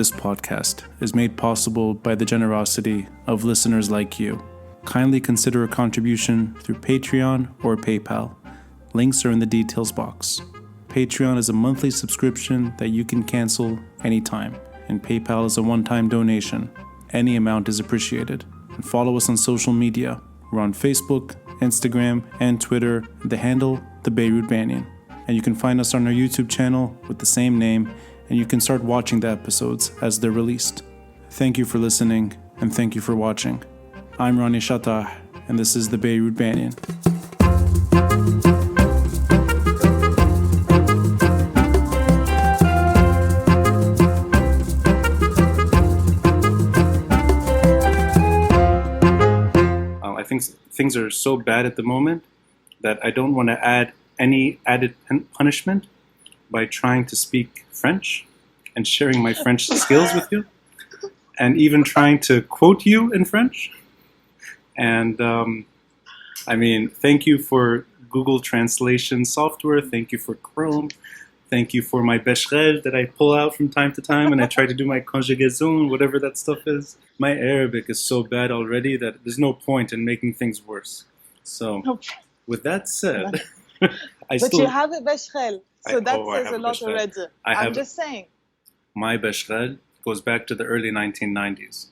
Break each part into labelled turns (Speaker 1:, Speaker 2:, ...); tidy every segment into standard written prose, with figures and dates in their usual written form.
Speaker 1: this podcast is made possible by the generosity of listeners like you. Kindly consider a contribution through Patreon or PayPal. Links are in the details box. Patreon is a monthly subscription that you can cancel anytime, and PayPal is a one-time donation. Any amount is appreciated. And follow us on social media. We're on Facebook, Instagram, and Twitter, the handle, the Beirut Banyan. And you can find us on our YouTube channel with the same name, and you can start watching the episodes as they're released. Thank you for listening, and thank you for watching. I'm Ronnie Shatah, and this is the Beirut Banyan. I think things are so bad at the moment that I don't want to add any added punishment by trying to speak French and sharing my French skills with you, and even trying to quote you in French. And thank you for Google Translation software. Thank you for Chrome. Thank you for my beshrel that I pull out from time to time, and I try to do my conjugaison, whatever that stuff is. My Arabic is so bad already that there's no point in making things worse. So, with that said,
Speaker 2: you have a beshrel, so that says a lot already. I'm just saying.
Speaker 1: My beshrel goes back to the early 1990s,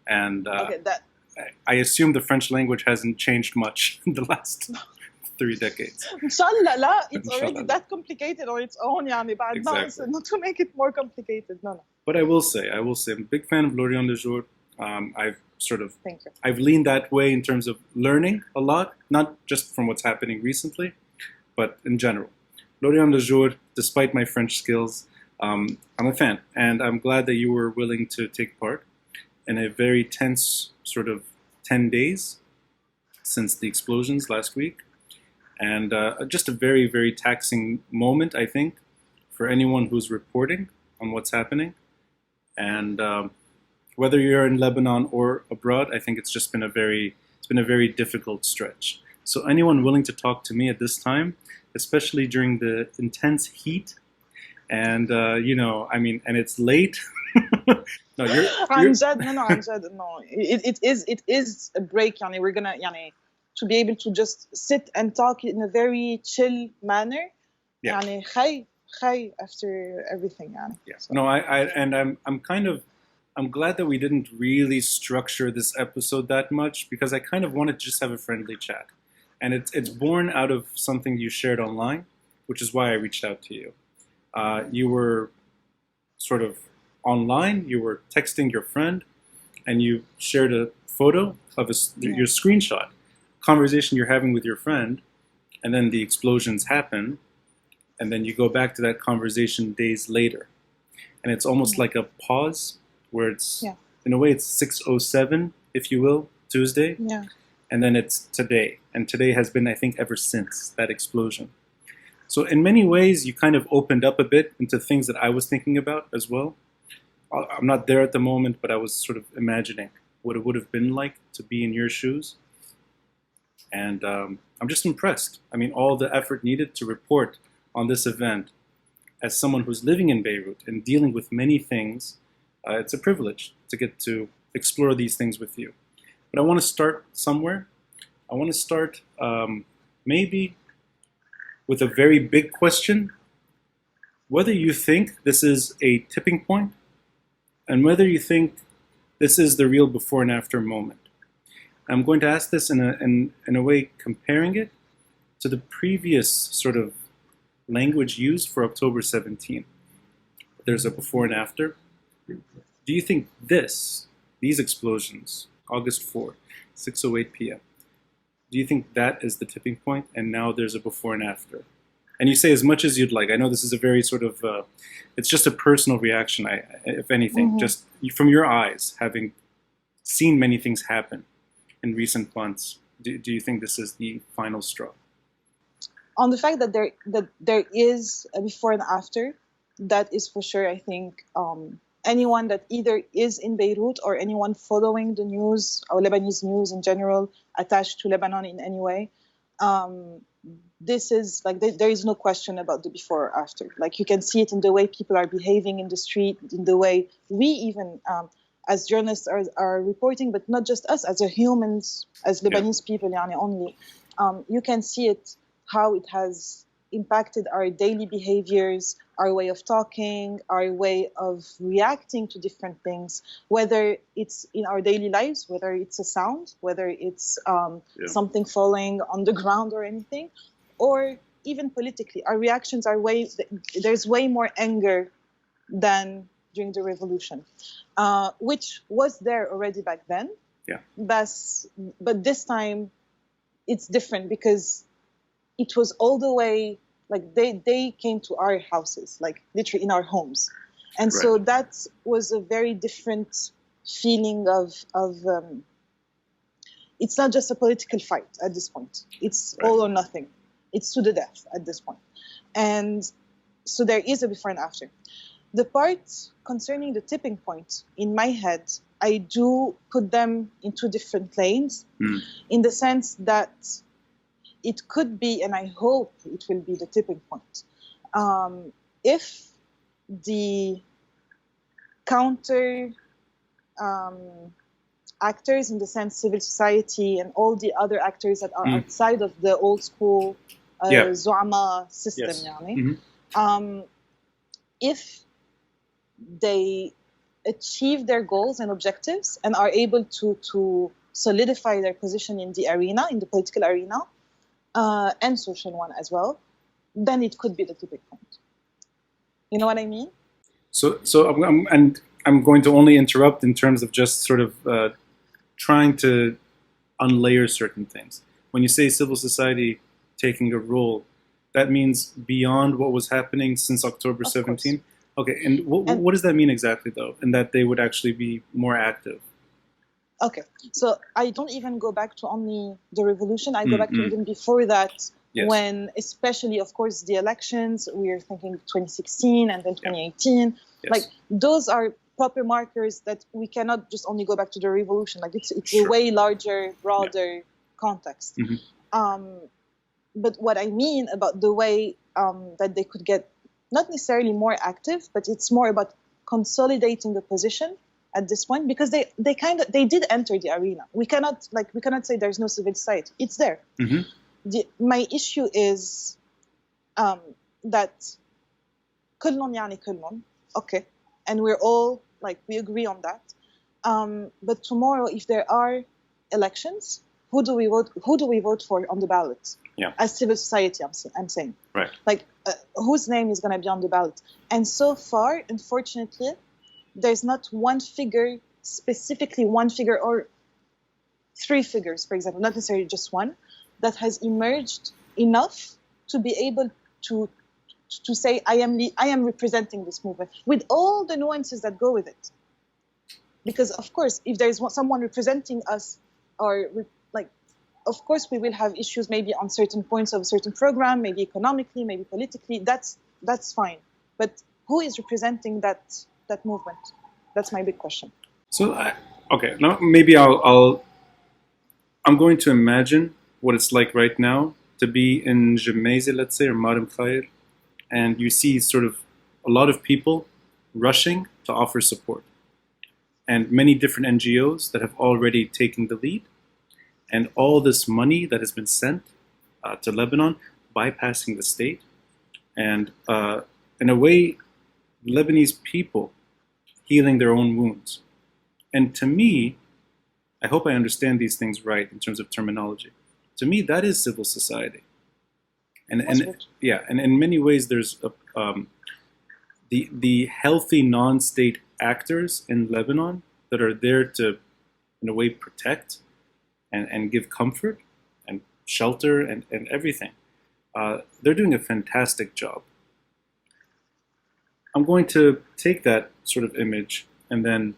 Speaker 1: and I assume the French language hasn't changed much in the last 3 decades.
Speaker 2: Inshallah, la, it's already that complicated on its own. Exactly. So not to make it more complicated. No.
Speaker 1: But I will say, I'm a big fan of L'Orient-Le Jour. I've leaned that way in terms of learning a lot, not just from what's happening recently, but in general. L'Orient-Le Jour, despite my French skills, I'm a fan, and I'm glad that you were willing to take part in a very tense sort of 10 days since the explosions last week. And just a very, very taxing moment, I think, for anyone who's reporting on what's happening. And whether you're in Lebanon or abroad, I think it's been a very difficult stretch. So anyone willing to talk to me at this time, especially during the intense heat, and and it's late. No,
Speaker 2: It is a break. We're gonna to be able to just sit and talk in a very chill manner.
Speaker 1: Yeah.
Speaker 2: After everything.
Speaker 1: Yeah. So. No, I'm glad that we didn't really structure this episode that much, because I kind of wanted to just have a friendly chat. And it's born out of something you shared online, which is why I reached out to you. You were sort of online, you were texting your friend, and you shared a photo of your screenshot, conversation you're having with your friend, and then the explosions happen, and then you go back to that conversation days later. And it's almost like a pause, where it's, in a way, it's 6:07, if you will, Tuesday.
Speaker 2: Yeah.
Speaker 1: And then it's today. And today has been, I think, ever since that explosion. So in many ways, you kind of opened up a bit into things that I was thinking about as well. I'm not there at the moment, but I was sort of imagining what it would have been like to be in your shoes. And I'm just impressed. I mean, all the effort needed to report on this event as someone who's living in Beirut and dealing with many things. It's a privilege to get to explore these things with you. But I want to start somewhere. I want to start maybe with a very big question, whether you think this is a tipping point, and whether you think this is the real before and after moment. I'm going to ask this in a way comparing it to the previous sort of language used for October 17. There's a before and after. Do you think these explosions, August 4, 6:08 p.m., do you think that is the tipping point, and now there's a before and after? And you say as much as you'd like. I know this is a very sort of, it's just a personal reaction, if anything, just from your eyes, having seen many things happen in recent months. Do you think this is the final straw?
Speaker 2: On the fact that there is a before and after, that is for sure. I think anyone that either is in Beirut or anyone following the news or Lebanese news in general attached to Lebanon in any way, this is like there is no question about the before or after. Like you can see it in the way people are behaving in the street, in the way we even as journalists are reporting, but not just us, as a humans, as Lebanese people, yani only. You can see it, how it has impacted our daily behaviors, our way of talking, our way of reacting to different things, whether it's in our daily lives, whether it's a sound, whether it's something falling on the ground or anything, or even politically. Our reactions are there's way more anger than during the revolution, which was there already back then.
Speaker 1: Yeah.
Speaker 2: But this time it's different because it was all the way, like they came to our houses, like literally in our homes. And so that was a very different feeling of it's not just a political fight at this point. It's all or nothing. It's to the death at this point. And so there is a before and after. The part concerning the tipping point, in my head, I do put them in two different lanes, in the sense that it could be, and I hope it will be the tipping point, if the counter actors, in the sense civil society and all the other actors that are outside of the old school Zu'ama system, if they achieve their goals and objectives and are able to solidify their position in the arena, in the political arena, and social one as well, then it could be the tipping point. You know what I mean?
Speaker 1: So I'm going to only interrupt in terms of just sort of trying to unlayer certain things. When you say civil society taking a role, that means beyond what was happening since October 17? Okay, and what does that mean exactly, though, in that they would actually be more active?
Speaker 2: Okay, so I don't even go back to only the revolution. I go back to even before that, when, especially, of course, the elections, we're thinking 2016 and then 2018. Like, those are proper markers that we cannot just only go back to the revolution. Like, it's a way larger, broader context. But what I mean about the way that they could get not necessarily more active, but it's more about consolidating the position at this point, because they did enter the arena. We cannot say there's no civil society. It's there. My issue is that كلهم يعني كلهم, okay, and we're all we agree on that. But tomorrow, if there are elections, who do we vote for on the ballot? As civil society, I'm saying. Right. Whose name is going to be on the ballot? And so far, unfortunately, there's not one figure, specifically one figure or three figures, for example, not necessarily just one, that has emerged enough to be able to say, I am representing this movement, with all the nuances that go with it. Because, of course, if there's someone representing us, or of course, we will have issues maybe on certain points of a certain program, maybe economically, maybe politically. That's fine. But who is representing that movement? That's my big question.
Speaker 1: So, now maybe I'm going to imagine what it's like right now to be in Jemaise, let's say, or Marim Khair, and you see sort of a lot of people rushing to offer support, and many different NGOs that have already taken the lead. And all this money that has been sent to Lebanon, bypassing the state, and in a way, Lebanese people healing their own wounds. And to me, I hope I understand these things right in terms of terminology. To me, that is civil society. And in many ways, there's the healthy non-state actors in Lebanon that are there to, in a way, protect and give comfort and shelter and everything. They're doing a fantastic job. I'm going to take that sort of image, and then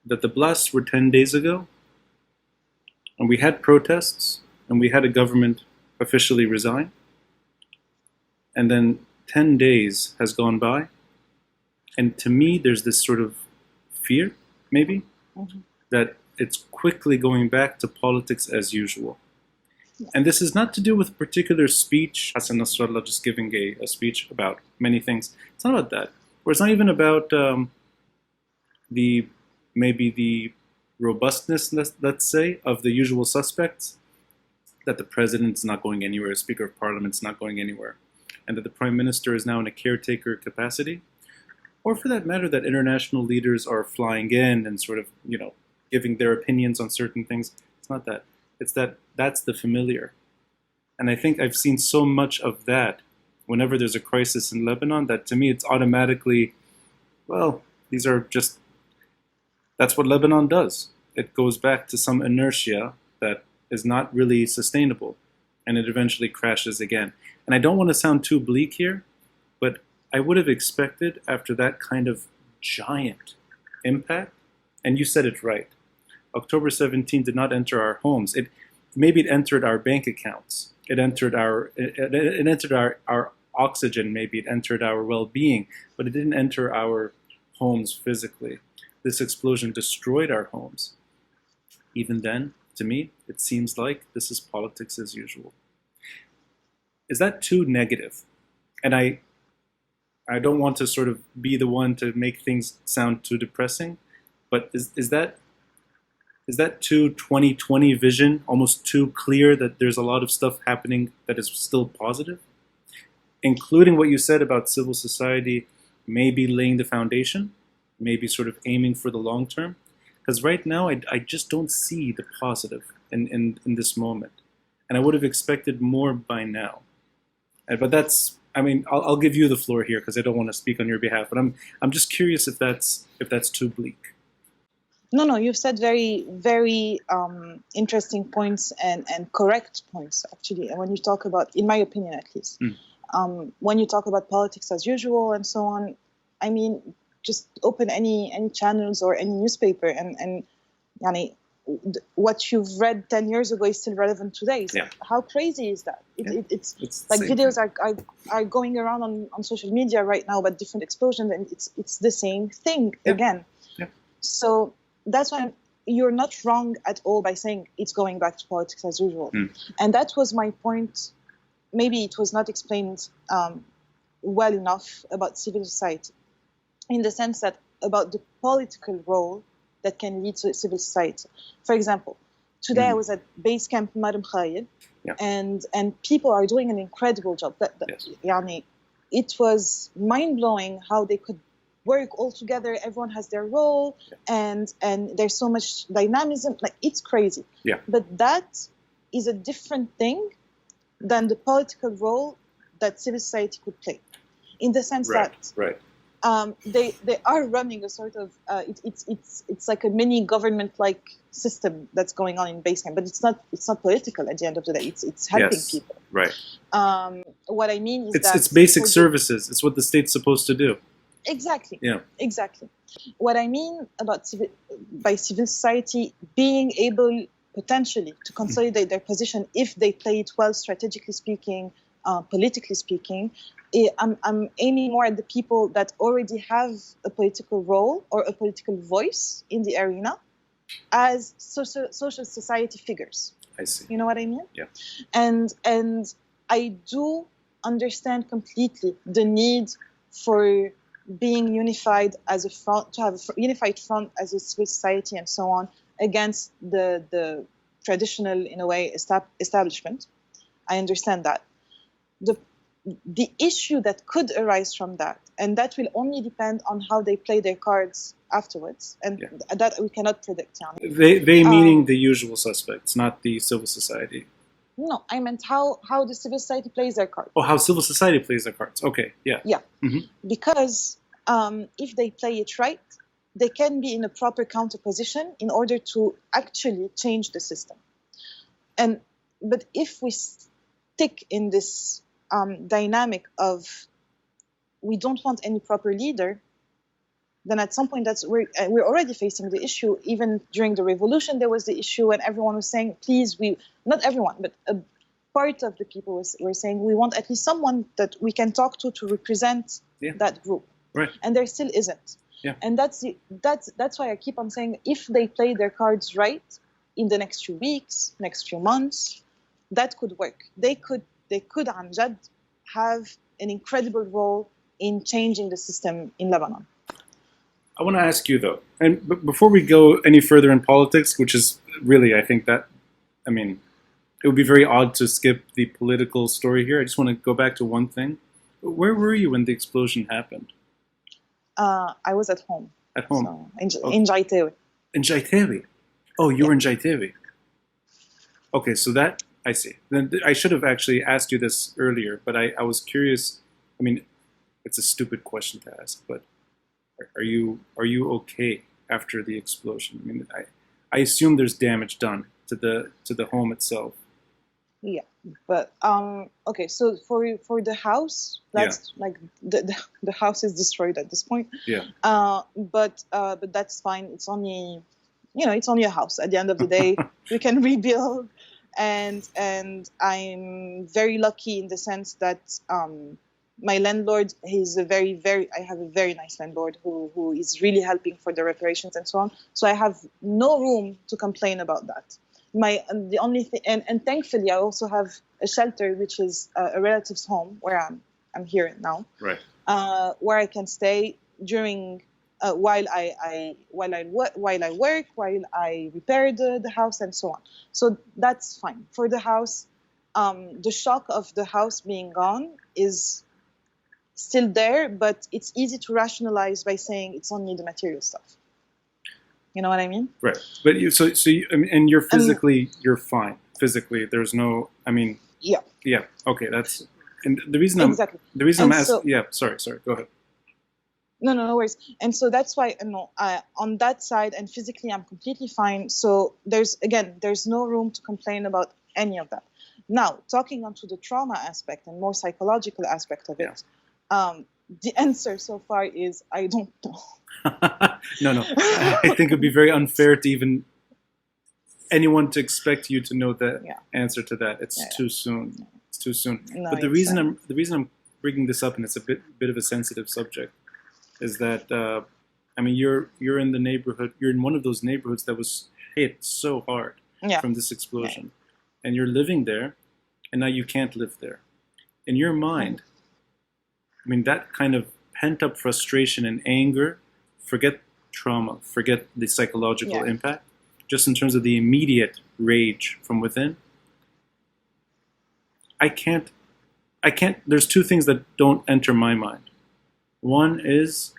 Speaker 1: that the blasts were 10 days ago, and we had protests, and we had a government officially resign, and then 10 days has gone by, and to me there's this sort of fear, maybe, that it's quickly going back to politics as usual. And this is not to do with a particular speech, Hassan Nasrallah just giving a speech about many things. It's not about that. Or it's not even about maybe the robustness, let's say, of the usual suspects, that the president's not going anywhere, the Speaker of Parliament's not going anywhere, and that the Prime Minister is now in a caretaker capacity, or for that matter, that international leaders are flying in and sort of, giving their opinions on certain things. It's not that. It's that's the familiar. And I think I've seen so much of that whenever there's a crisis in Lebanon that to me it's automatically, well, that's what Lebanon does. It goes back to some inertia that is not really sustainable, and it eventually crashes again. And I don't want to sound too bleak here, but I would have expected after that kind of giant impact, and you said it right, October 17 did not enter our homes. Maybe it entered our bank accounts. It entered our oxygen, maybe it entered our well-being, but it didn't enter our homes physically. This explosion destroyed our homes. Even then, to me, it seems like this is politics as usual. Is that too negative? And I don't want to sort of be the one to make things sound too depressing, but is that too 2020 vision, almost too clear that there's a lot of stuff happening that is still positive? Including what you said about civil society maybe laying the foundation, maybe sort of aiming for the long term. Because right now I just don't see the positive in this moment. And I would have expected more by now. But I'll give you the floor here because I don't want to speak on your behalf. But I'm just curious if that's too bleak.
Speaker 2: No, you've said very, very interesting points and correct points, actually. And when you talk about, in my opinion at least, when you talk about politics as usual and so on, I mean, just open any channels or any newspaper and what you've read 10 years ago is still relevant today. So how crazy is that? It's like videos are going around on social media right now about different explosions, and it's the same thing again. Yeah. So that's why you're not wrong at all by saying it's going back to politics as usual. And that was my point. Maybe it was not explained well enough about civil society, in the sense that about the political role that can lead to civil society. For example, today I was at base camp Madam Khalid, and people are doing an incredible job. It was mind-blowing how they could work all together. Everyone has their role, and there's so much dynamism. Like, it's crazy. Yeah. But that is a different thing than the political role that civil society could play, in the sense that they are running a sort of it's like a mini government like system that's going on in Basecamp, but it's not political at the end of the day. It's helping people. Right. What I mean is
Speaker 1: it's basic services. It's what the state's supposed to do.
Speaker 2: Exactly. Yeah. Exactly. What I mean about by civil society being able potentially to consolidate their position if they play it well, strategically speaking, politically speaking. I'm aiming more at the people that already have a political role or a political voice in the arena as social society figures.
Speaker 1: I see.
Speaker 2: You know what I mean?
Speaker 1: Yeah.
Speaker 2: And I do understand completely the need for being unified as a front, to have a unified front as a civil society and so on against the traditional, in a way, establishment. I understand that. The issue that could arise from that, and that will only depend on how they play their cards afterwards, and that we cannot predict.
Speaker 1: They meaning the usual suspects, not the civil society.
Speaker 2: No, I meant how the civil society plays their cards.
Speaker 1: Oh, how civil society plays their cards. Okay, yeah.
Speaker 2: Yeah, because if they play it right, they can be in a proper counter position in order to actually change the system. But if we stick in this dynamic of we don't want any proper leader, then at some point we're already facing the issue. Even during the revolution, there was the issue, and everyone was saying, please, not everyone, but a part of the people were saying, we want at least someone that we can talk to represent that group.
Speaker 1: Right.
Speaker 2: And there still isn't. Yeah. And that's why I keep on saying, if they play their cards right in the next few weeks, next few months, that could work. They could عن جد have an incredible role in changing the system in Lebanon.
Speaker 1: I want to ask you though, and before we go any further in politics, which is really, I think that, I mean, it would be very odd to skip the political story here. I just want to go back to one thing. Where were you when the explosion happened?
Speaker 2: I was at home.
Speaker 1: At home?
Speaker 2: So in Jaitewi.
Speaker 1: In Jaitewi? Oh, you were in Jaitewi. Okay, so that, I see. Then I should have actually asked you this earlier, but I was curious. I mean, it's a stupid question to ask, but are you okay after the explosion? I mean, I assume there's damage done to the home itself.
Speaker 2: Yeah, but okay. So for the house, that's like the house is destroyed at this point.
Speaker 1: Yeah.
Speaker 2: But that's fine. It's only, it's only a house. At the end of the day, we can rebuild, and I'm very lucky in the sense that my landlord, he's I have a very nice landlord who is really helping for the reparations and so on. So I have no room to complain about that. The only thing, and thankfully I also have a shelter, which is a relative's home where I'm here now,
Speaker 1: right?
Speaker 2: Where I can stay during while I work, while I repair the house and so on. So that's fine. For the house, the shock of the house being gone is still there, but it's easy to rationalize by saying it's only the material stuff. You know what I mean?
Speaker 1: Right. But so you, I mean, and you're physically, you're fine. Physically, there's no, I mean.
Speaker 2: Yeah.
Speaker 1: Yeah. Okay. That's, and the reason I'm asking, yeah, sorry, go ahead.
Speaker 2: No worries. And so that's why, on that side and physically, I'm completely fine. So there's no room to complain about any of that. Now, talking onto the trauma aspect and more psychological aspect of it, the answer so far is I don't know.
Speaker 1: No. I think it'd be very unfair to even anyone to expect you to know the answer to that. It's too soon. Yeah. It's too soon. No, but the reason I'm bringing this up, and it's a bit of a sensitive subject, is that I mean you're in the neighborhood. You're in one of those neighborhoods that was hit so hard from this explosion, and you're living there, and now you can't live there. In your mind, I mean that kind of pent-up frustration and anger. Forget trauma, forget the psychological impact, just in terms of the immediate rage from within. I can't, there's two things that don't enter my mind. One is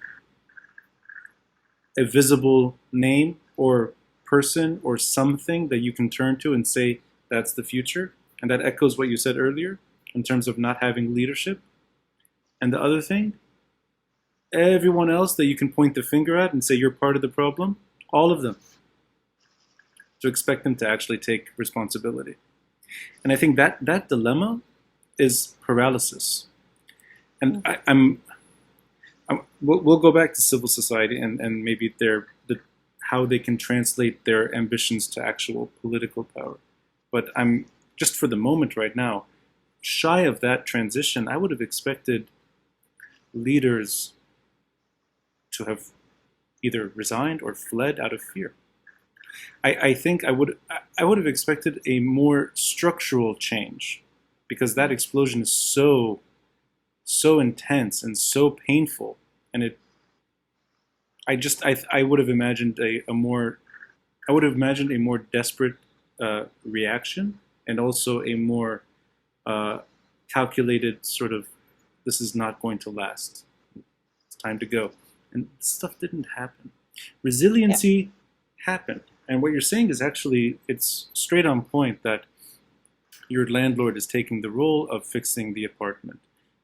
Speaker 1: a visible name or person or something that you can turn to and say, that's the future. And that echoes what you said earlier in terms of not having leadership. And the other thing, everyone else that you can point the finger at and say you're part of the problem, all of them, to expect them to actually take responsibility. And I think that dilemma is paralysis. And we'll go back to civil society and maybe how they can translate their ambitions to actual political power. But I'm just for the moment right now, shy of that transition, I would have expected leaders to have either resigned or fled out of fear. I think I would have expected a more structural change, because that explosion is so intense and so painful, and I would have imagined a more desperate reaction, and also a more calculated sort of, this is not going to last. It's time to go. And stuff didn't happen. Resiliency happened. And what you're saying is actually, it's straight on point that your landlord is taking the role of fixing the apartment.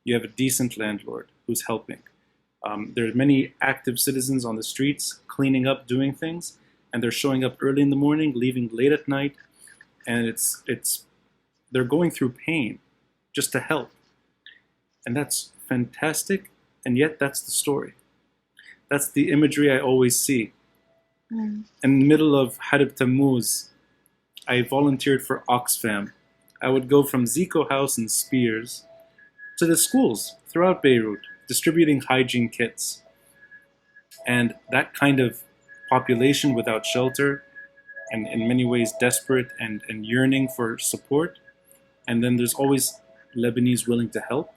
Speaker 1: You have a decent landlord who's helping. There are many active citizens on the streets cleaning up, doing things, and they're showing up early in the morning, leaving late at night, and they're going through pain just to help. And that's fantastic, and yet that's the story. That's the imagery I always see. In the middle of Harib Tammuz, I volunteered for Oxfam. I would go from Zico House and Spears to the schools throughout Beirut, distributing hygiene kits. And that kind of population without shelter, and in many ways desperate and yearning for support, and then there's always Lebanese willing to help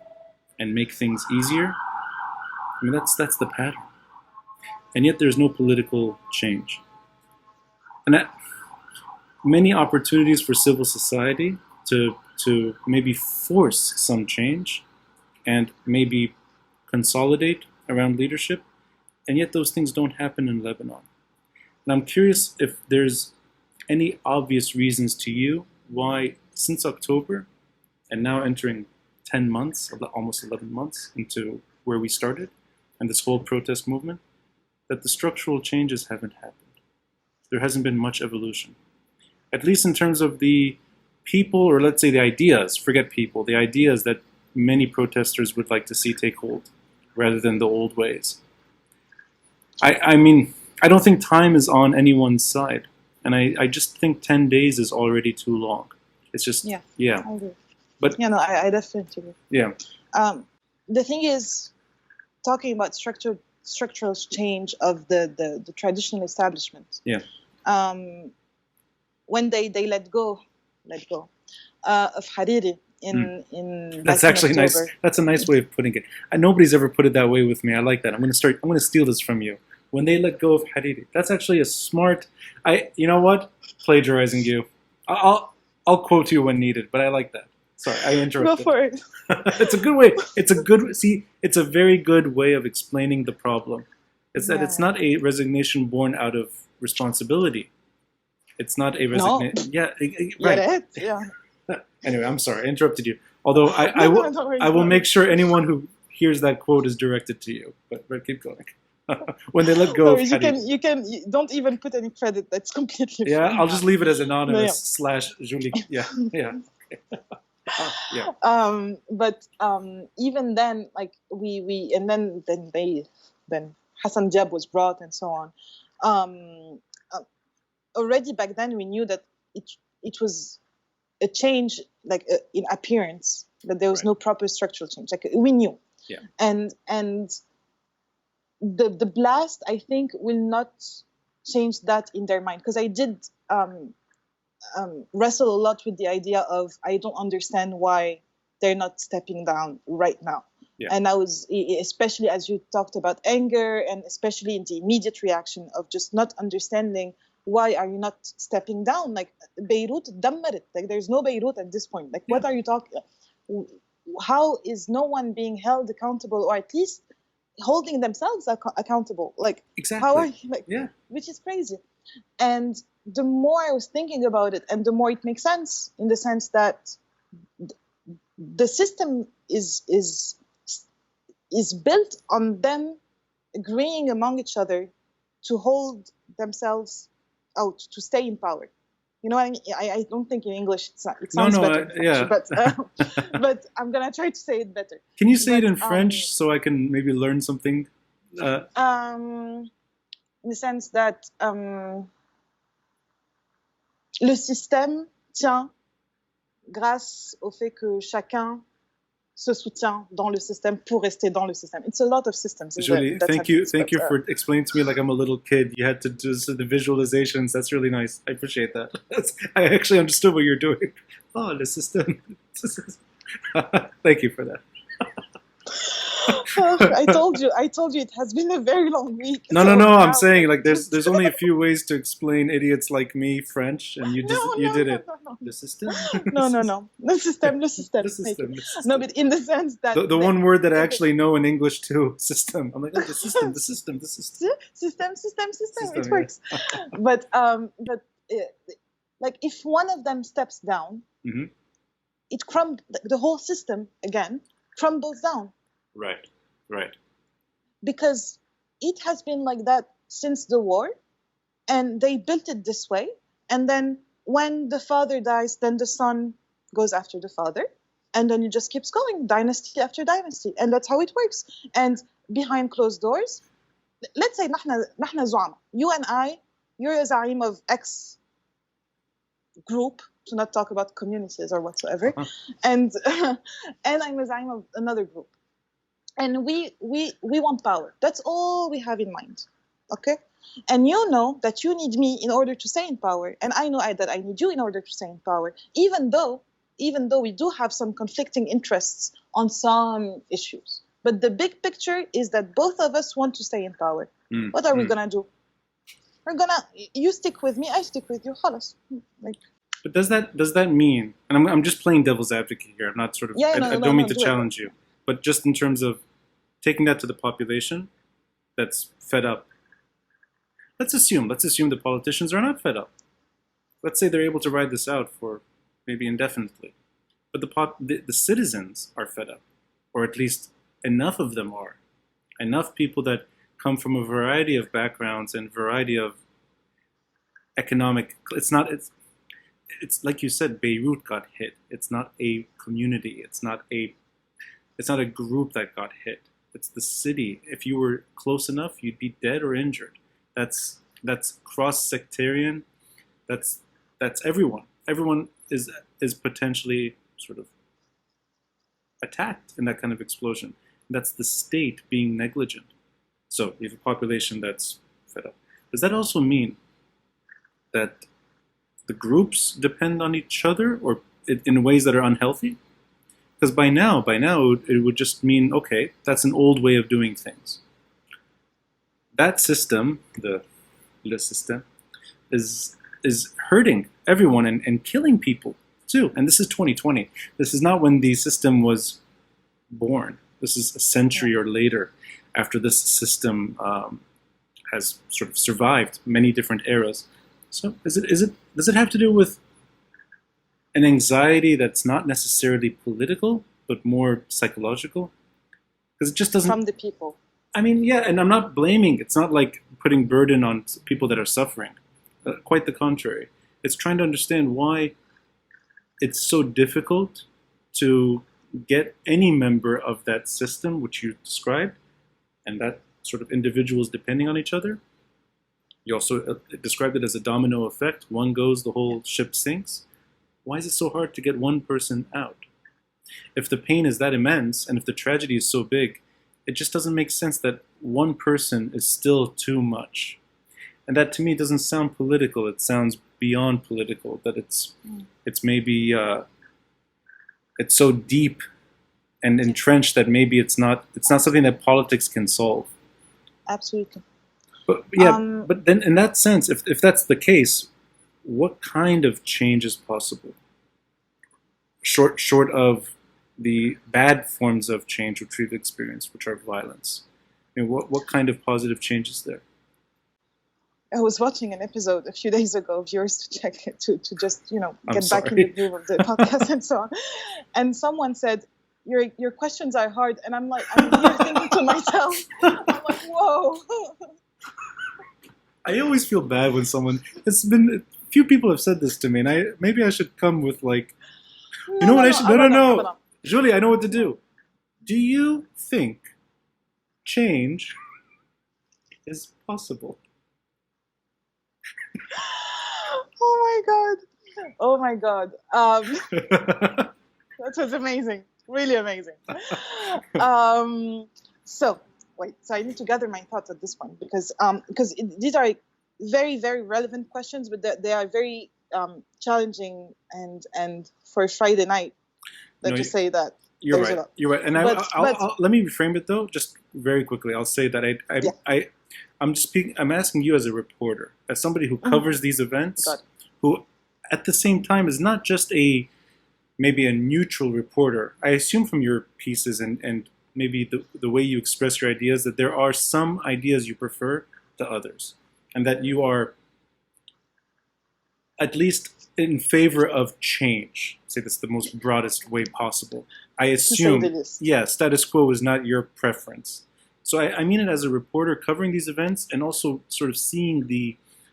Speaker 1: and make things easier. I mean, that's the pattern. And yet there's no political change. And that, many opportunities for civil society to maybe force some change and maybe consolidate around leadership, and yet those things don't happen in Lebanon. And I'm curious if there's any obvious reasons to you why, since October, and now entering 10 months, almost 11 months into where we started, and this whole protest movement, that the structural changes haven't happened. There hasn't been much evolution. At least in terms of the people, or let's say the ideas, forget people, the ideas that many protesters would like to see take hold, rather than the old ways. I mean, I don't think time is on anyone's side. And I just think 10 days is already too long. It's just,
Speaker 2: yeah. I agree.
Speaker 1: But,
Speaker 2: yeah, no, I definitely agree.
Speaker 1: Yeah.
Speaker 2: The thing is, talking about structural change of the traditional establishment.
Speaker 1: Yeah.
Speaker 2: When they let go of Hariri in
Speaker 1: that's actually nice. That's a nice way of putting it. Nobody's ever put it that way with me. I like that. I'm going to steal this from you. When they let go of Hariri, that's actually a smart. You know what? Plagiarizing you. I'll quote you when needed, but I like that. Sorry, I interrupted.
Speaker 2: Go for it.
Speaker 1: It's a good way. It's a very good way of explaining the problem. It's that it's not a resignation born out of responsibility. It's not a resignation.
Speaker 2: No.
Speaker 1: Right.
Speaker 2: Yeah.
Speaker 1: Anyway, I'm sorry, I interrupted you. Although I will make sure anyone who hears that quote is directed to you. But keep going. When they let go of Hariri.
Speaker 2: You don't even put any credit. That's completely
Speaker 1: Yeah,
Speaker 2: fine.
Speaker 1: I'll just leave it as anonymous / Julie. Yeah. Yeah.
Speaker 2: But even then, like we and then Hassan Diab was brought and so on. Already back then we knew that it was a change, like in appearance, that there was no proper structural change. Like we knew.
Speaker 1: Yeah.
Speaker 2: And the blast, I think, will not change that in their mind, because I did wrestle a lot with the idea of, I don't understand why they're not stepping down right now.
Speaker 1: Yeah.
Speaker 2: And I was, especially as you talked about anger, and especially in the immediate reaction of just not understanding, why are you not stepping down? Like Beirut dammarit. Like there's no Beirut at this point. Like what are you talking? How is no one being held accountable, or at least holding themselves accountable? Like
Speaker 1: exactly.
Speaker 2: How are you? Like which is crazy. And the more I was thinking about it, and the more it makes sense, in the sense that the system is built on them agreeing among each other to hold themselves out, to stay in power. You know what I mean? I don't think in English it sounds better.
Speaker 1: Yeah.
Speaker 2: But I'm gonna try to say it better.
Speaker 1: Can you say it in French so I can maybe learn something?
Speaker 2: In the sense that le système tient grâce au fait que chacun se soutient dans le système pour rester dans le système. It's a lot of systems.
Speaker 1: Julie, thank you for explaining to me like I'm a little kid. You had to do the visualizations. That's really nice. I appreciate that. I actually understood what you're doing. Oh, le système. Thank you for that.
Speaker 2: I told you it has been a very long week.
Speaker 1: No. I'm saying like there's only a few ways to explain idiots like me French, and you did it.
Speaker 2: No.
Speaker 1: The system.
Speaker 2: No. Le system. No, but in the sense that
Speaker 1: the one word that I actually know in English too, system. I'm like, oh, the system.
Speaker 2: System. It works. But like if one of them steps down,
Speaker 1: mm-hmm.
Speaker 2: the whole system again crumbles down.
Speaker 1: Right.
Speaker 2: Because it has been like that since the war, and they built it this way. And then when the father dies, then the son goes after the father, and then it just keeps going, dynasty after dynasty, and that's how it works. And behind closed doors, let's say نحن زعماء. You and I, you're a zaim of X group, to not talk about communities or whatsoever, and I'm a zaim of another group. And we want power. That's all we have in mind, okay? And you know that you need me in order to stay in power, and I know that I need you in order to stay in power, even though even though we do have some conflicting interests on some issues. But the big picture is that both of us want to stay in power. What are we going to do? You stick with me, I stick with you. Khalas. Like,
Speaker 1: but does that mean, and I'm just playing devil's advocate here, I'm not sort of, I don't mean to challenge you, but just in terms of taking that to the population that's fed up. Let's assume the politicians are not fed up. Let's say they're able to ride this out for maybe indefinitely. But the citizens are fed up, or at least enough of them are. Enough people that come from a variety of backgrounds and variety of economic, it's like you said, Beirut got hit. It's not a community. It's not a group that got hit. It's the city. If you were close enough, you'd be dead or injured. That's cross-sectarian. That's everyone. Everyone is potentially sort of attacked in that kind of explosion. That's the state being negligent. So you have a population that's fed up. Does that also mean that the groups depend on each other, or in ways that are unhealthy? Because by now it would just mean, okay, that's an old way of doing things. That system, the system, is hurting everyone and killing people too. And this is 2020. This is not when the system was born. This is a century or later after this system has sort of survived many different eras. So does it have to do with an anxiety that's not necessarily political, but more psychological? Because it just doesn't...
Speaker 2: From the people.
Speaker 1: I mean, yeah, and I'm not blaming. It's not like putting burden on people that are suffering. Quite the contrary. It's trying to understand why it's so difficult to get any member of that system, which you described, and that sort of individuals depending on each other. You also described it as a domino effect. One goes, the whole ship sinks. Why is it so hard to get one person out? If the pain is that immense, and if the tragedy is so big, it just doesn't make sense that one person is still too much. And that to me doesn't sound political. It sounds beyond political, that it's maybe, it's so deep and entrenched that maybe it's not something that politics can solve.
Speaker 2: Absolutely.
Speaker 1: But yeah, but then in that sense, if that's the case, what kind of change is possible? Short of the bad forms of change which we've experienced, which are violence. I mean, what kind of positive change is there?
Speaker 2: I was watching an episode a few days ago of yours to just get back in the groove of the podcast and so on. And someone said, "Your questions are hard," and I'm here thinking to myself, I'm like, whoa.
Speaker 1: I always feel bad when someone. It's been a few people have said this to me, and maybe I should come with like, No, Julie, I know what to do. Do you think change is possible?
Speaker 2: Oh my god. That was amazing. Really amazing. So I need to gather my thoughts at this point because these are very, very relevant questions, but they are very challenging and for Friday night. Let's just say that.
Speaker 1: You're right. And I'll let me reframe it though, just very quickly. I'll say that I'm asking you as a reporter, as somebody who covers these events, who at the same time is not just maybe a neutral reporter. I assume from your pieces and maybe the way you express your ideas that there are some ideas you prefer to others, and that you are at least in favor of change. Say this the most broadest way possible. I assume, status quo is not your preference. So I mean it as a reporter covering these events and also sort of seeing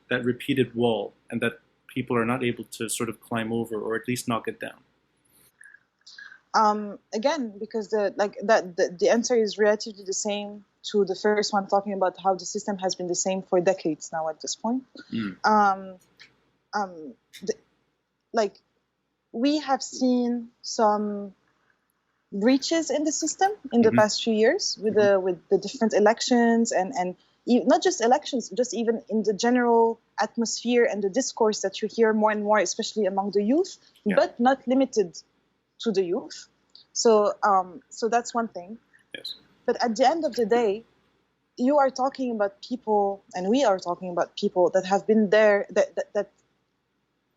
Speaker 1: that repeated wall and that people are not able to sort of climb over or at least knock it down.
Speaker 2: Again, because the answer is relatively the same to the first one, talking about how the system has been the same for decades now at this point. We have seen some breaches in the system in the past few years with the different elections and not just elections, just even in the general atmosphere and the discourse that you hear more and more, especially among the youth, but not limited to the youth. So that's one thing.
Speaker 1: Yes.
Speaker 2: But at the end of the day, you are talking about people, and we are talking about people that have been there, that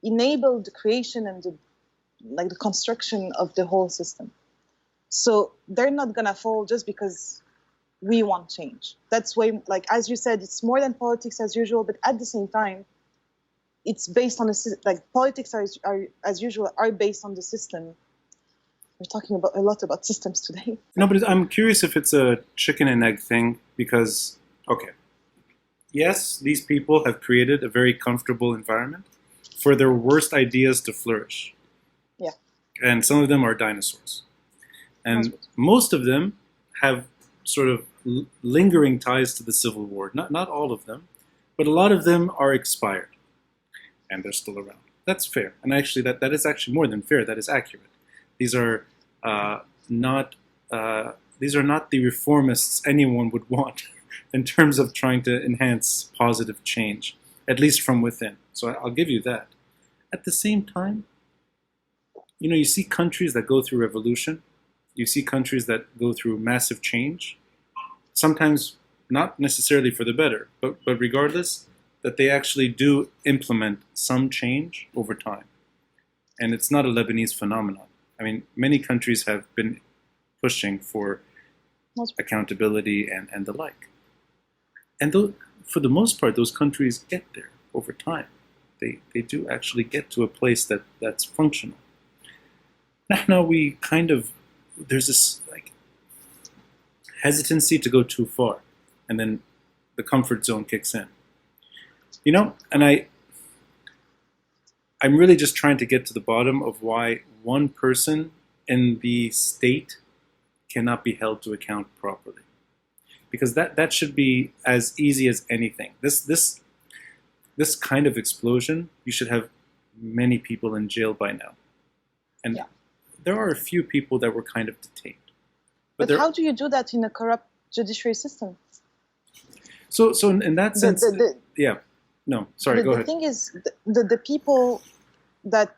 Speaker 2: enabled the creation and the construction of the whole system. So they're not gonna fall just because we want change. That's why, like as you said, it's more than politics as usual. But at the same time, it's based on politics as usual are based on the system. We're talking a lot about systems today.
Speaker 1: No, but I'm curious if it's a chicken and egg thing because, okay, yes, these people have created a very comfortable environment for their worst ideas to flourish.
Speaker 2: Yeah.
Speaker 1: And some of them are dinosaurs. And most of them have sort of lingering ties to the Civil War. Not all of them, but a lot of them are expired. And they're still around. That's fair. And actually, that is actually more than fair. That is accurate. These are not the reformists anyone would want in terms of trying to enhance positive change, at least from within. So I'll give you that. At the same time, you see countries that go through revolution. You see countries that go through massive change. Sometimes not necessarily for the better, but regardless, that they actually do implement some change over time. And it's not a Lebanese phenomenon. I mean, many countries have been pushing for accountability and the like. And for the most part, those countries get there over time. They do actually get to a place that's functional. Now we kind of, there's this hesitancy to go too far, and then the comfort zone kicks in. And I'm really just trying to get to the bottom of why one person in the state cannot be held to account properly. Because that should be as easy as anything. This kind of explosion, you should have many people in jail by now. And there are a few people that were kind of detained.
Speaker 2: But how do you do that in a corrupt judiciary system?
Speaker 1: So in that sense, yeah. No, sorry, go ahead.
Speaker 2: The thing is, the people that,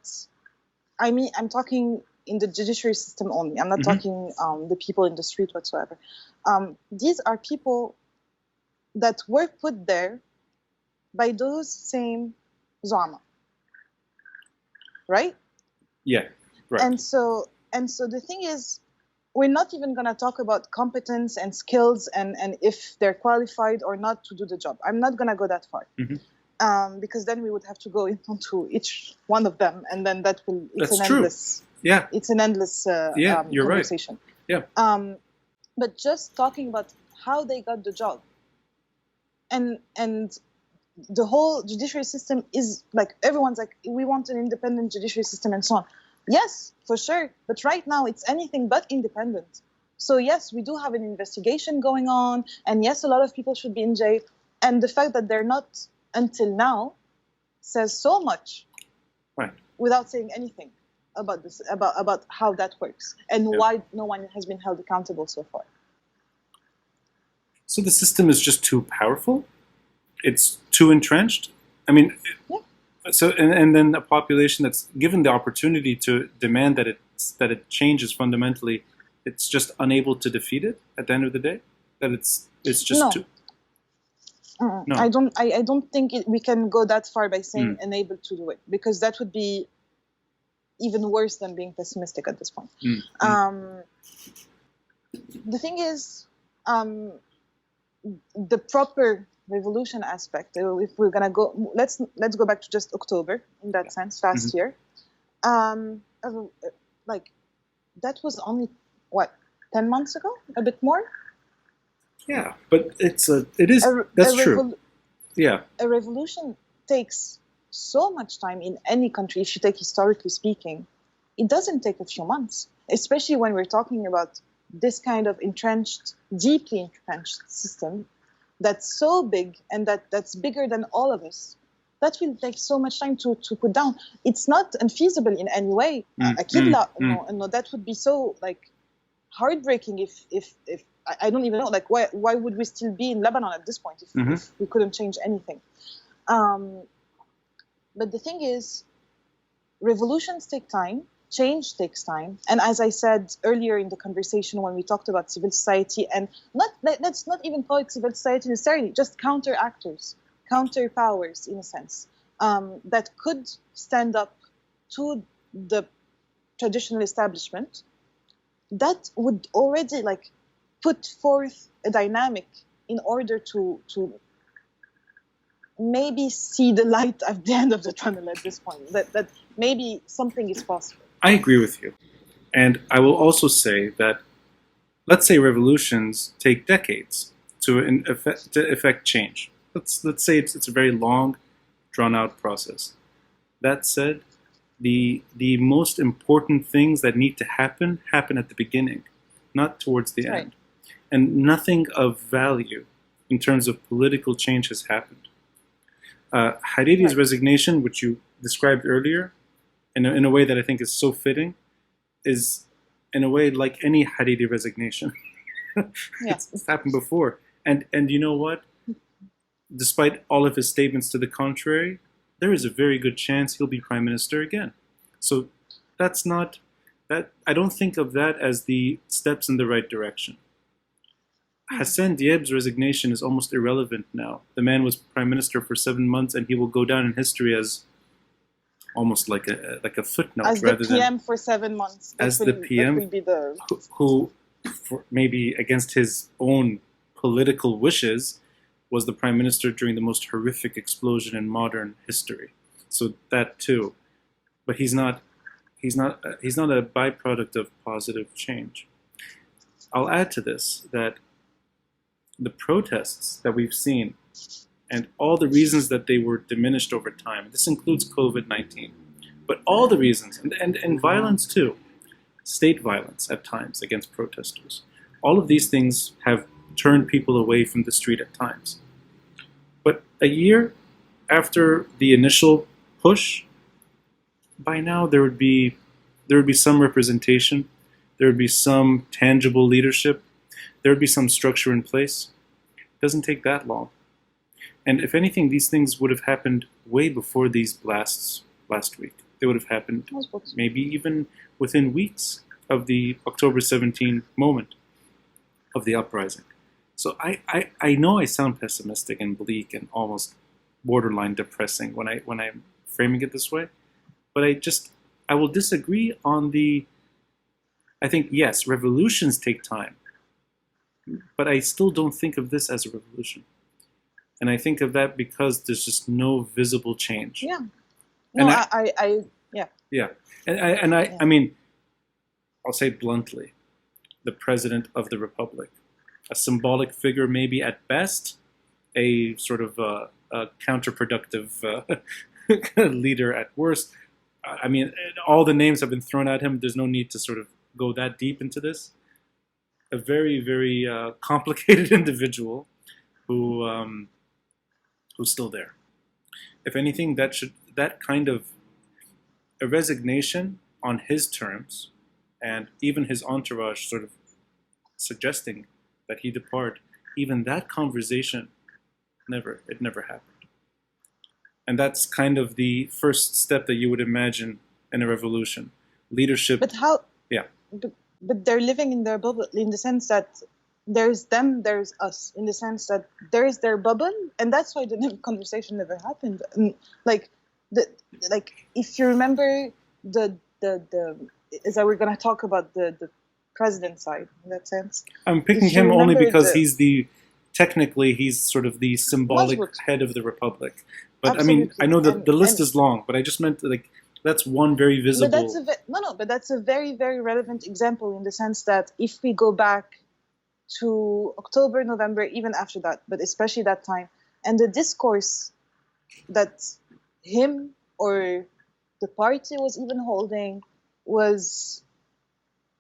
Speaker 2: I'm talking in the judiciary system only. I'm not talking the people in the street whatsoever. These are people that were put there by those same Zama. Right?
Speaker 1: Yeah, right.
Speaker 2: And so the thing is, we're not even going to talk about competence and skills and if they're qualified or not to do the job. I'm not going to go that far. Because then we would have to go into each one of them, and then it's an endless
Speaker 1: you're
Speaker 2: conversation.
Speaker 1: Right. Yeah.
Speaker 2: But just talking about how they got the job, and the whole judiciary system is everyone's we want an independent judiciary system and so on. Yes, for sure. But right now it's anything but independent. So yes, we do have an investigation going on, and yes, a lot of people should be in jail. And the fact that they're not until now says so much,
Speaker 1: right,
Speaker 2: without saying anything about this, about how that works and why no one has been held accountable so far.
Speaker 1: So the system is just too powerful? It's too entrenched? I mean, so and then a population that's given the opportunity to demand that it changes fundamentally, it's just unable to defeat it at the end of the day? That it's just too... No.
Speaker 2: I don't think we can go that far by saying unable to do it, because that would be even worse than being pessimistic at this point. The thing is, the proper revolution aspect, if we're gonna go, let's go back to just October in that sense, last year. That was only 10 months ago, a bit more.
Speaker 1: Yeah, but that's true. Yeah.
Speaker 2: A revolution takes so much time in any country. If you take historically speaking, it doesn't take a few months, especially when we're talking about this kind of deeply entrenched system that's so big and that's bigger than all of us. That will take so much time to put down. It's not unfeasible in any way. No, that would be so heartbreaking if I don't even know, why would we still be in Lebanon at this point if we couldn't change anything? But the thing is, revolutions take time, change takes time. And as I said earlier in the conversation when we talked about civil society, and let's not even call it civil society necessarily, just counter actors, counter powers in a sense, that could stand up to the traditional establishment, that would already like put forth a dynamic in order to maybe see the light at the end of the tunnel at this point, that maybe something is possible.
Speaker 1: I agree with you. And I will also say that, let's say revolutions take decades to effect change. Let's say it's a very long, drawn-out process. That said, the most important things that need to happen at the beginning, not towards the end. And nothing of value in terms of political change has happened. Hariri's resignation, which you described earlier, in a way that I think is so fitting, is in a way like any Hariri resignation. It's happened before. And you know what? Despite all of his statements to the contrary, there is a very good chance he'll be prime minister again. So that's not that. I don't think of that as the steps in the right direction. Hassan Diab's resignation is almost irrelevant now. The man was prime minister for 7 months, and he will go down in history as almost like a footnote,
Speaker 2: as
Speaker 1: rather
Speaker 2: the PM
Speaker 1: than
Speaker 2: for 7 months.
Speaker 1: As the PM, who maybe against his own political wishes, was the prime minister during the most horrific explosion in modern history. So that too, but he's not a byproduct of positive change. I'll add to this that the protests that we've seen and all the reasons that they were diminished over time, this includes COVID-19, but all the reasons, and violence too, state violence at times against protesters, all of these things have turned people away from the street at times. But a year after the initial push, by now there would be some representation, there would be some tangible leadership, there would be some structure in place. It doesn't take that long. And if anything, these things would have happened way before these blasts last week. They would have happened maybe even within weeks of the October 17 moment of the uprising. So I know I sound pessimistic and bleak and almost borderline depressing when I'm framing it this way, but I will disagree on I think, yes, revolutions take time, but I still don't think of this as a revolution. And I think of that because there's just no visible change.
Speaker 2: Yeah. No,
Speaker 1: Yeah. I mean, I'll say bluntly, the President of the Republic, a symbolic figure maybe at best, a sort of a counterproductive leader at worst. I mean, all the names have been thrown at him. There's no need to sort of go that deep into this. A very, very complicated individual who's still there. If anything, that kind of a resignation on his terms, and even his entourage sort of suggesting that he depart, even that conversation never happened. And that's kind of the first step that you would imagine in a revolution. Leadership.
Speaker 2: But how?
Speaker 1: Yeah.
Speaker 2: But they're living in their bubble in the sense that there's them, there's us, in the sense that there is their bubble, and that's why the conversation never happened. And if you remember as we're gonna talk about the president side in that sense.
Speaker 1: I'm picking him only because technically he's sort of the symbolic head of the republic. But absolutely. I mean, I know that the list is long, but I just meant that's one very visible.
Speaker 2: But that's a very, very relevant example in the sense that if we go back to October, November, even after that, but especially that time, and the discourse that him or the party was even holding was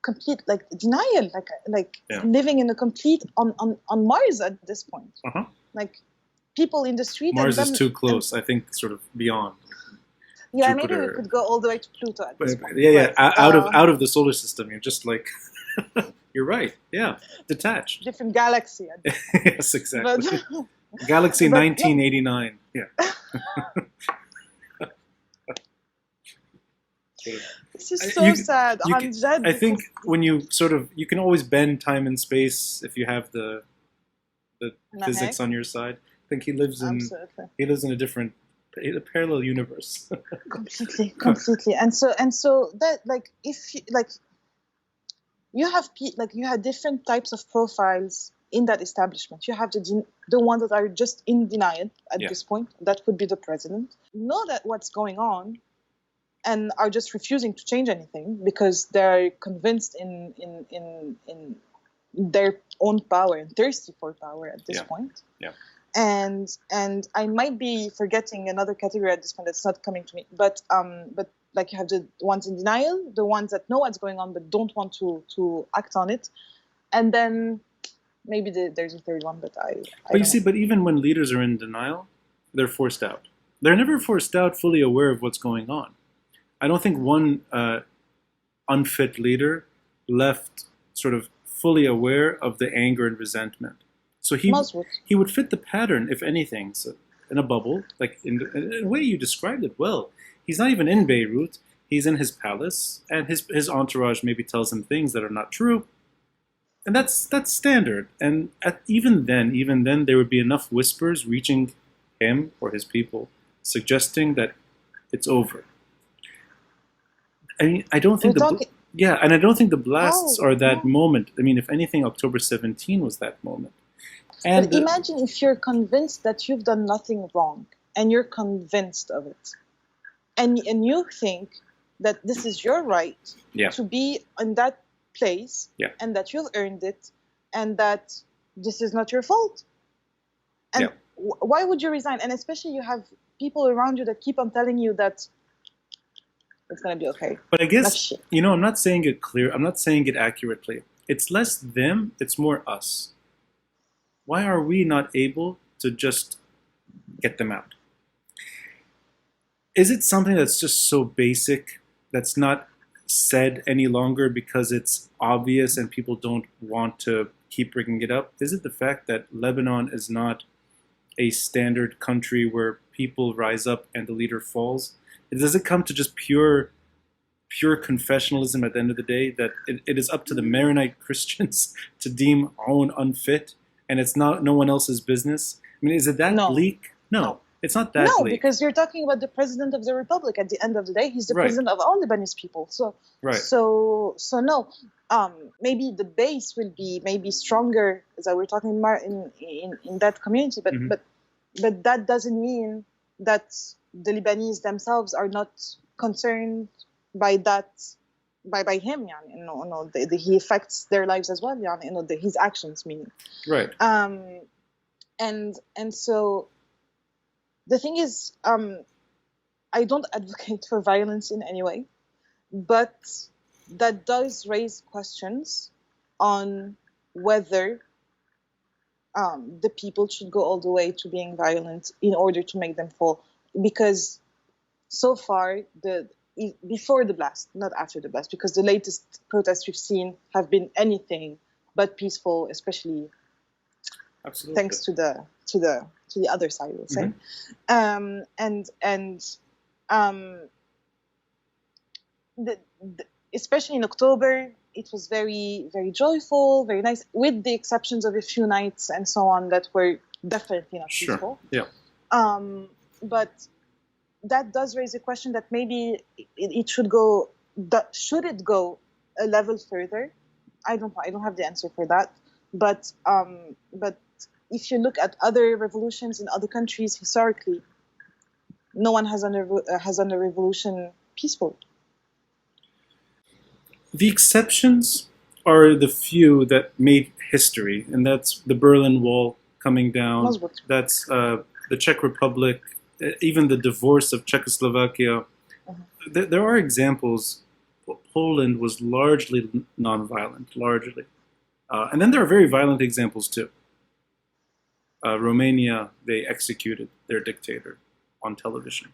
Speaker 2: complete, like denial, living in a complete on Mars at this point.
Speaker 1: Uh-huh.
Speaker 2: Like people in the street.
Speaker 1: Mars is too close. I think sort of beyond.
Speaker 2: Yeah,
Speaker 1: Jupiter.
Speaker 2: Maybe we could go all the way to Pluto at this point.
Speaker 1: Out of the solar system. You're just like, you're right. Yeah, detached.
Speaker 2: Different galaxy.
Speaker 1: Yes, exactly. Galaxy 1989. Yeah.
Speaker 2: This is so sad.
Speaker 1: I think when you can always bend time and space if you have the physics on your side. I think he lives in a different, a parallel universe.
Speaker 2: completely. And so that if you had different types of profiles in that establishment. You have the ones that are just in denial at this point. That would be the president. Know that what's going on, and are just refusing to change anything because they're convinced in their own power and thirsty for power at this point.
Speaker 1: Yeah.
Speaker 2: And I might be forgetting another category at this point that's not coming to me. But like you have the ones in denial, the ones that know what's going on but don't want to act on it, and then maybe there's a third one. But
Speaker 1: even when leaders are in denial, they're forced out. They're never forced out fully aware of what's going on. I don't think one unfit leader left sort of fully aware of the anger and resentment. So he would fit the pattern, if anything, so in a bubble, like in the way you described it well. He's not even in Beirut. He's in his palace, and his entourage maybe tells him things that are not true. And that's standard. And even then, there would be enough whispers reaching him or his people, suggesting that it's over. I mean, I don't think and I don't think the blasts are that moment. I mean, if anything, October 17 was that moment.
Speaker 2: And but imagine if you're convinced that you've done nothing wrong, and you're convinced of it, and you think that this is your right to be in that place, and that you've earned it, and that this is not your fault. And why would you resign? And especially you have people around you that keep on telling you that it's going to be okay.
Speaker 1: But I guess, I'm not saying it clear. I'm not saying it accurately. It's less them, it's more us. Why are we not able to just get them out? Is it something that's just so basic, that's not said any longer because it's obvious and people don't want to keep bringing it up? Is it the fact that Lebanon is not a standard country where people rise up and the leader falls? Does it come to just pure confessionalism at the end of the day, that it is up to the Maronite Christians to deem Aoun unfit, and it's no one else's business? I mean, is it that bleak? No, it's not that bleak.
Speaker 2: No, because you're talking about the president of the republic. At the end of the day, he's the president of all Lebanese people. So no. Maybe the base will be maybe stronger, as I were talking about in that community, but that doesn't mean that the Lebanese themselves are not concerned by that, by him. He affects their lives as well. His actions, meaning.
Speaker 1: Right.
Speaker 2: And so the thing is, I don't advocate for violence in any way, but that does raise questions on whether the people should go all the way to being violent in order to make them fall. Because so far, before the blast, not after the blast, because the latest protests we've seen have been anything but peaceful, especially thanks to the other side, we'll say. Especially in October, it was very, very joyful, very nice, with the exceptions of a few nights and so on that were definitely not peaceful.
Speaker 1: Yeah.
Speaker 2: But that does raise a question that maybe it should go. Should it go a level further? I don't have the answer for that. But if you look at other revolutions in other countries historically, no one has done a revolution peaceful.
Speaker 1: The exceptions are the few that made history, and that's the Berlin Wall coming down. That's the Czech Republic, even the divorce of Czechoslovakia. There are examples. Poland was largely nonviolent, and then there are very violent examples too. Romania, they executed their dictator on television.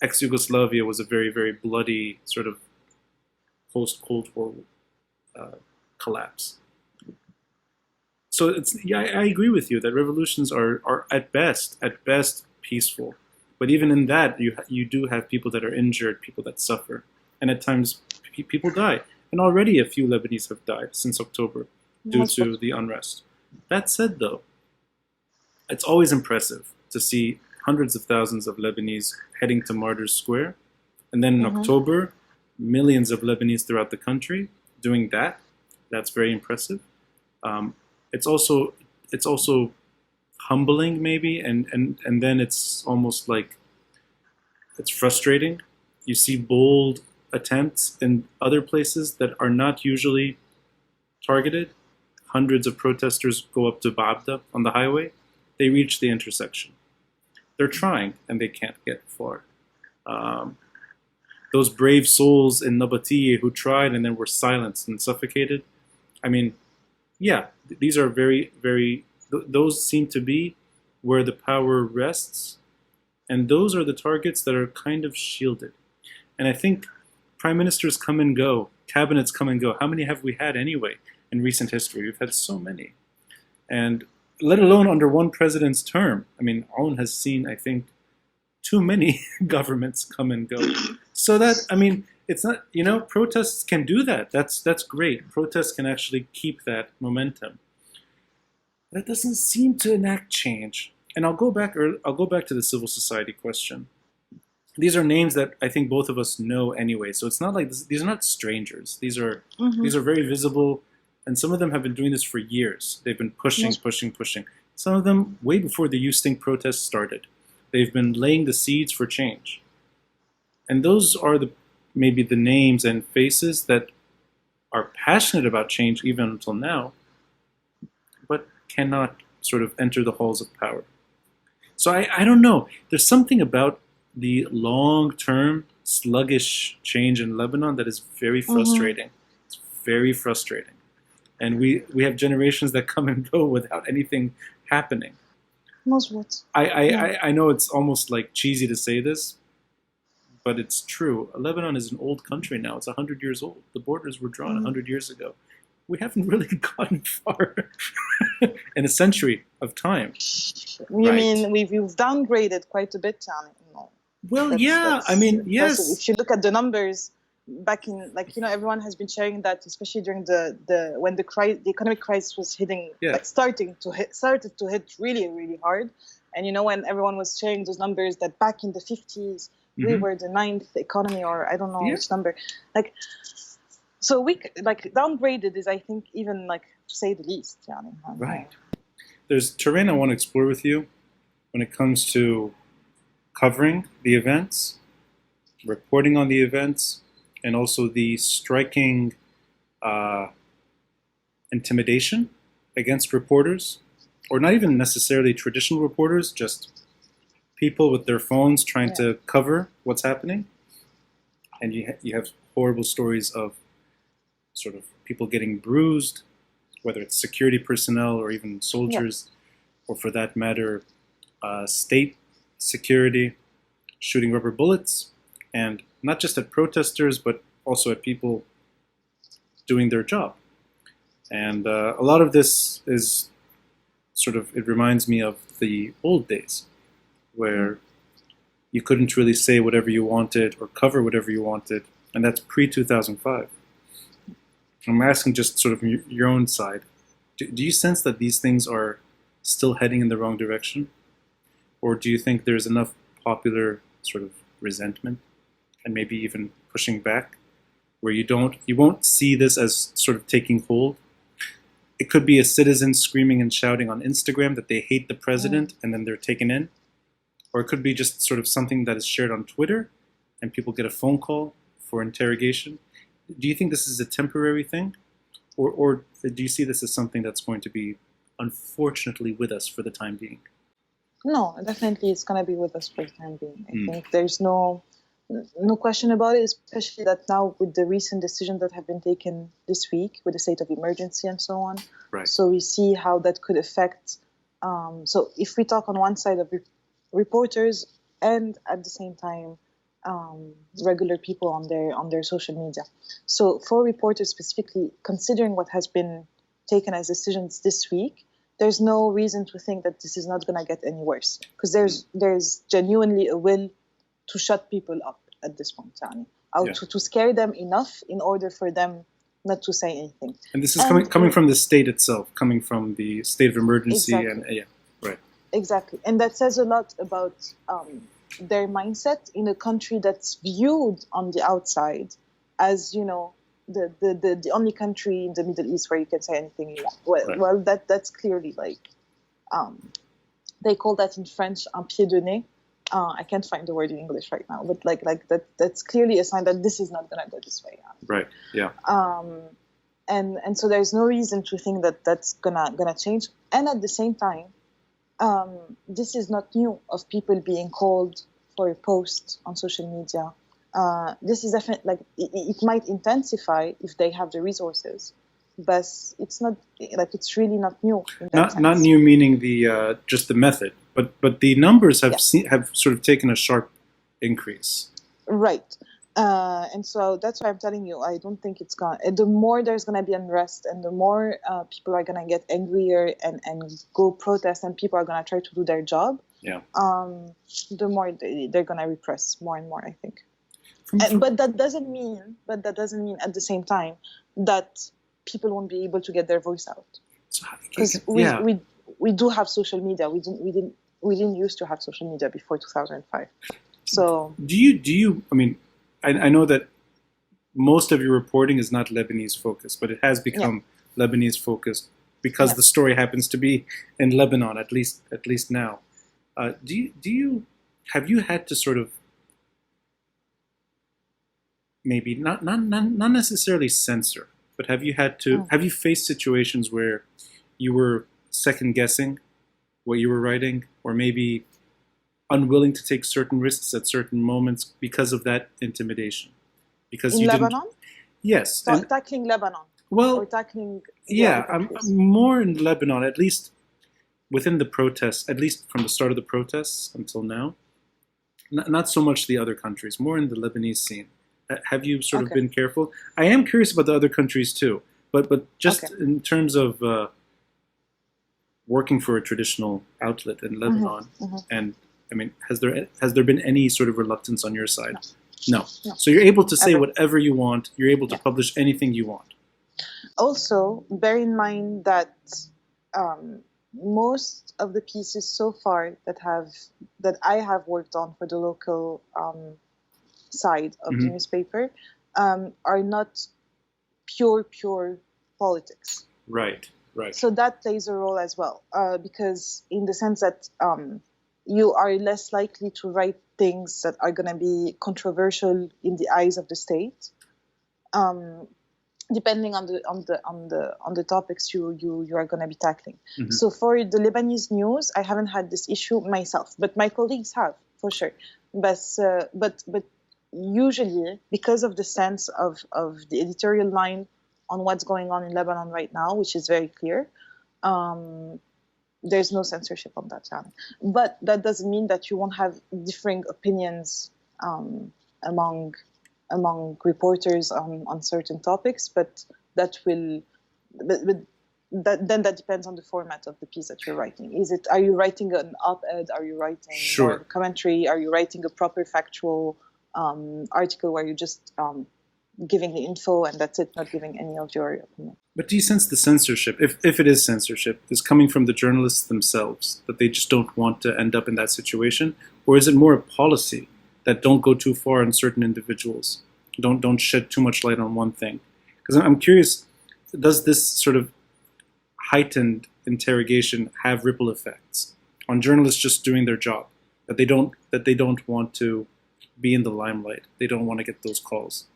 Speaker 1: Ex-Yugoslavia was a very, very bloody sort of post-Cold War collapse. So I agree with you that revolutions are at best peaceful. But even in that, you do have people that are injured, people that suffer, and at times people die. And already a few Lebanese have died since October due to the unrest. That said, though, it's always impressive to see hundreds of thousands of Lebanese heading to Martyrs Square, and then in October, millions of Lebanese throughout the country doing that. That's very impressive. It's also humbling, maybe, and then it's almost like it's frustrating. You see bold attempts in other places that are not usually targeted. Hundreds of protesters go up to Ba'abda on the highway. They reach the intersection. They're trying, and they can't get far. Those brave souls in Nabateeh who tried and then were silenced and suffocated. I mean, yeah, these are very, very, those seem to be where the power rests, and those are the targets that are kind of shielded. And I think prime ministers come and go, cabinets come and go. How many have we had anyway in recent history? We've had so many. And let alone under one president's term. I mean, Aoun has seen, I think, too many governments come and go. So that, I mean, it's not, protests can do that. That's great. Protests can actually keep that momentum. That doesn't seem to enact change. And I'll go back to the civil society question. These are names that I think both of us know anyway. So it's not like these are not strangers. These are very visible, and some of them have been doing this for years. They've been pushing. Some of them way before the You Stink protests started. They've been laying the seeds for change. And those are maybe the names and faces that are passionate about change even until now, but cannot sort of enter the halls of power. So I don't know. There's something about the long-term sluggish change in Lebanon that is very frustrating. It's very frustrating. And we have generations that come and go without anything happening.
Speaker 2: Most what?
Speaker 1: I know it's almost like cheesy to say this, but it's true. Lebanon is an old country now. It's 100 years old. The borders were drawn 100 years ago. We haven't really gotten far in a century of time.
Speaker 2: You mean we've downgraded quite a bit, no.
Speaker 1: Well, I mean, yes.
Speaker 2: If you look at the numbers back in, everyone has been sharing that, especially during when the economic crisis was hitting, started to hit really, really hard. And when everyone was sharing those numbers that back in the 50s, we were the 9th economy, or I don't know which number. So we downgraded is, I think, even to say the least.
Speaker 1: Right. There's terrain I want to explore with you when it comes to covering the events, reporting on the events, and also the striking intimidation against reporters, or not even necessarily traditional reporters, just people with their phones trying to cover what's happening. And you have horrible stories of sort of people getting bruised, whether it's security personnel or even soldiers, or for that matter, state security, shooting rubber bullets, and not just at protesters, but also at people doing their job. And a lot of this is it reminds me of the old days, where you couldn't really say whatever you wanted or cover whatever you wanted, and that's pre-2005. I'm asking just sort of your own side. Do you sense that these things are still heading in the wrong direction? Or do you think there's enough popular sort of resentment and maybe even pushing back where you won't see this as sort of taking hold? It could be a citizen screaming and shouting on Instagram that they hate the president and then they're taken in. Or it could be just sort of something that is shared on Twitter and people get a phone call for interrogation. Do you think this is a temporary thing? Or do you see this as something that's going to be, unfortunately, with us for the time being?
Speaker 2: No, definitely it's going to be with us for the time being. I think there's no question about it, especially that now with the recent decisions that have been taken this week with the state of emergency and so on.
Speaker 1: Right.
Speaker 2: So we see how that could affect. So if we talk on one side of reporters and at the same time regular people on their social media. So for reporters specifically, considering what has been taken as decisions this week, there's no reason to think that this is not going to get any worse, because there's genuinely a will to shut people up at this point, or to scare them enough in order for them not to say anything.
Speaker 1: And this is coming from the state itself, coming from the state of emergency. Exactly. Right.
Speaker 2: Exactly. And that says a lot about their mindset in a country that's viewed on the outside as, the only country in the Middle East where you can say anything you want. Well, that's clearly they call that in French un pied de nez. I can't find the word in English right now, but that's clearly a sign that this is not gonna go this way.
Speaker 1: Right. Yeah.
Speaker 2: And so there's no reason to think that that's gonna change. And at the same time, this is not new of people being called for a post on social media. This is definitely it might intensify if they have the resources, but it's not it's really not new.
Speaker 1: Not new meaning the just the method, but the numbers have have sort of taken a sharp increase.
Speaker 2: Right. And so that's why I'm telling you, I don't think it's gonna. The more there's gonna be unrest, and the more people are gonna get angrier and go protest, and people are gonna try to do their job.
Speaker 1: Yeah.
Speaker 2: The more they're gonna repress more and more, I think. But that doesn't mean at the same time that people won't be able to get their voice out. Because we do have social media. We didn't used to have social media before 2005. So
Speaker 1: do you? I mean, I know that most of your reporting is not Lebanese focused, but it has become Lebanese focused because the story happens to be in Lebanon, at least now. Have you had to sort of maybe not necessarily censor, but have you faced situations where you were second guessing what you were writing, or maybe unwilling to take certain risks at certain moments because of that intimidation? Because
Speaker 2: in Lebanon?
Speaker 1: Yes.
Speaker 2: Tackling Lebanon.
Speaker 1: Well,
Speaker 2: or tackling
Speaker 1: I'm more in Lebanon, at least within the protests, at least from the start of the protests until now. Not so much the other countries, more in the Lebanese scene. Have you sort of been careful? I am curious about the other countries too, but just in terms of working for a traditional outlet in Lebanon, and I mean, has there been any sort of reluctance on your side? No. So you're able to say whatever you want. You're able to publish anything you want.
Speaker 2: Also, bear in mind that most of the pieces so far that I have worked on for the local side of the newspaper are not pure politics.
Speaker 1: Right.
Speaker 2: So that plays a role as well, because in the sense that you are less likely to write things that are going to be controversial in the eyes of the state, depending on the topics you are going to be tackling. So for the Lebanese news, I haven't had this issue myself, but my colleagues have for sure. But usually, because of the sense of the editorial line on what's going on in Lebanon right now, which is very clear, there's no censorship on that channel. But that doesn't mean that you won't have differing opinions among reporters on certain topics, but that depends on the format of the piece that you're writing. Are you writing an op-ed? Are you writing a commentary? Are you writing a proper factual article where you're just giving the info and that's it, not giving any of your opinion?
Speaker 1: But do you sense the censorship, if it is censorship, is coming from the journalists themselves, that they just don't want to end up in that situation? Or is it more a policy that don't go too far on certain individuals, don't shed too much light on one thing? Because I'm curious, does this sort of heightened interrogation have ripple effects on journalists just doing their job, that they don't want to be in the limelight, they don't want to get those calls?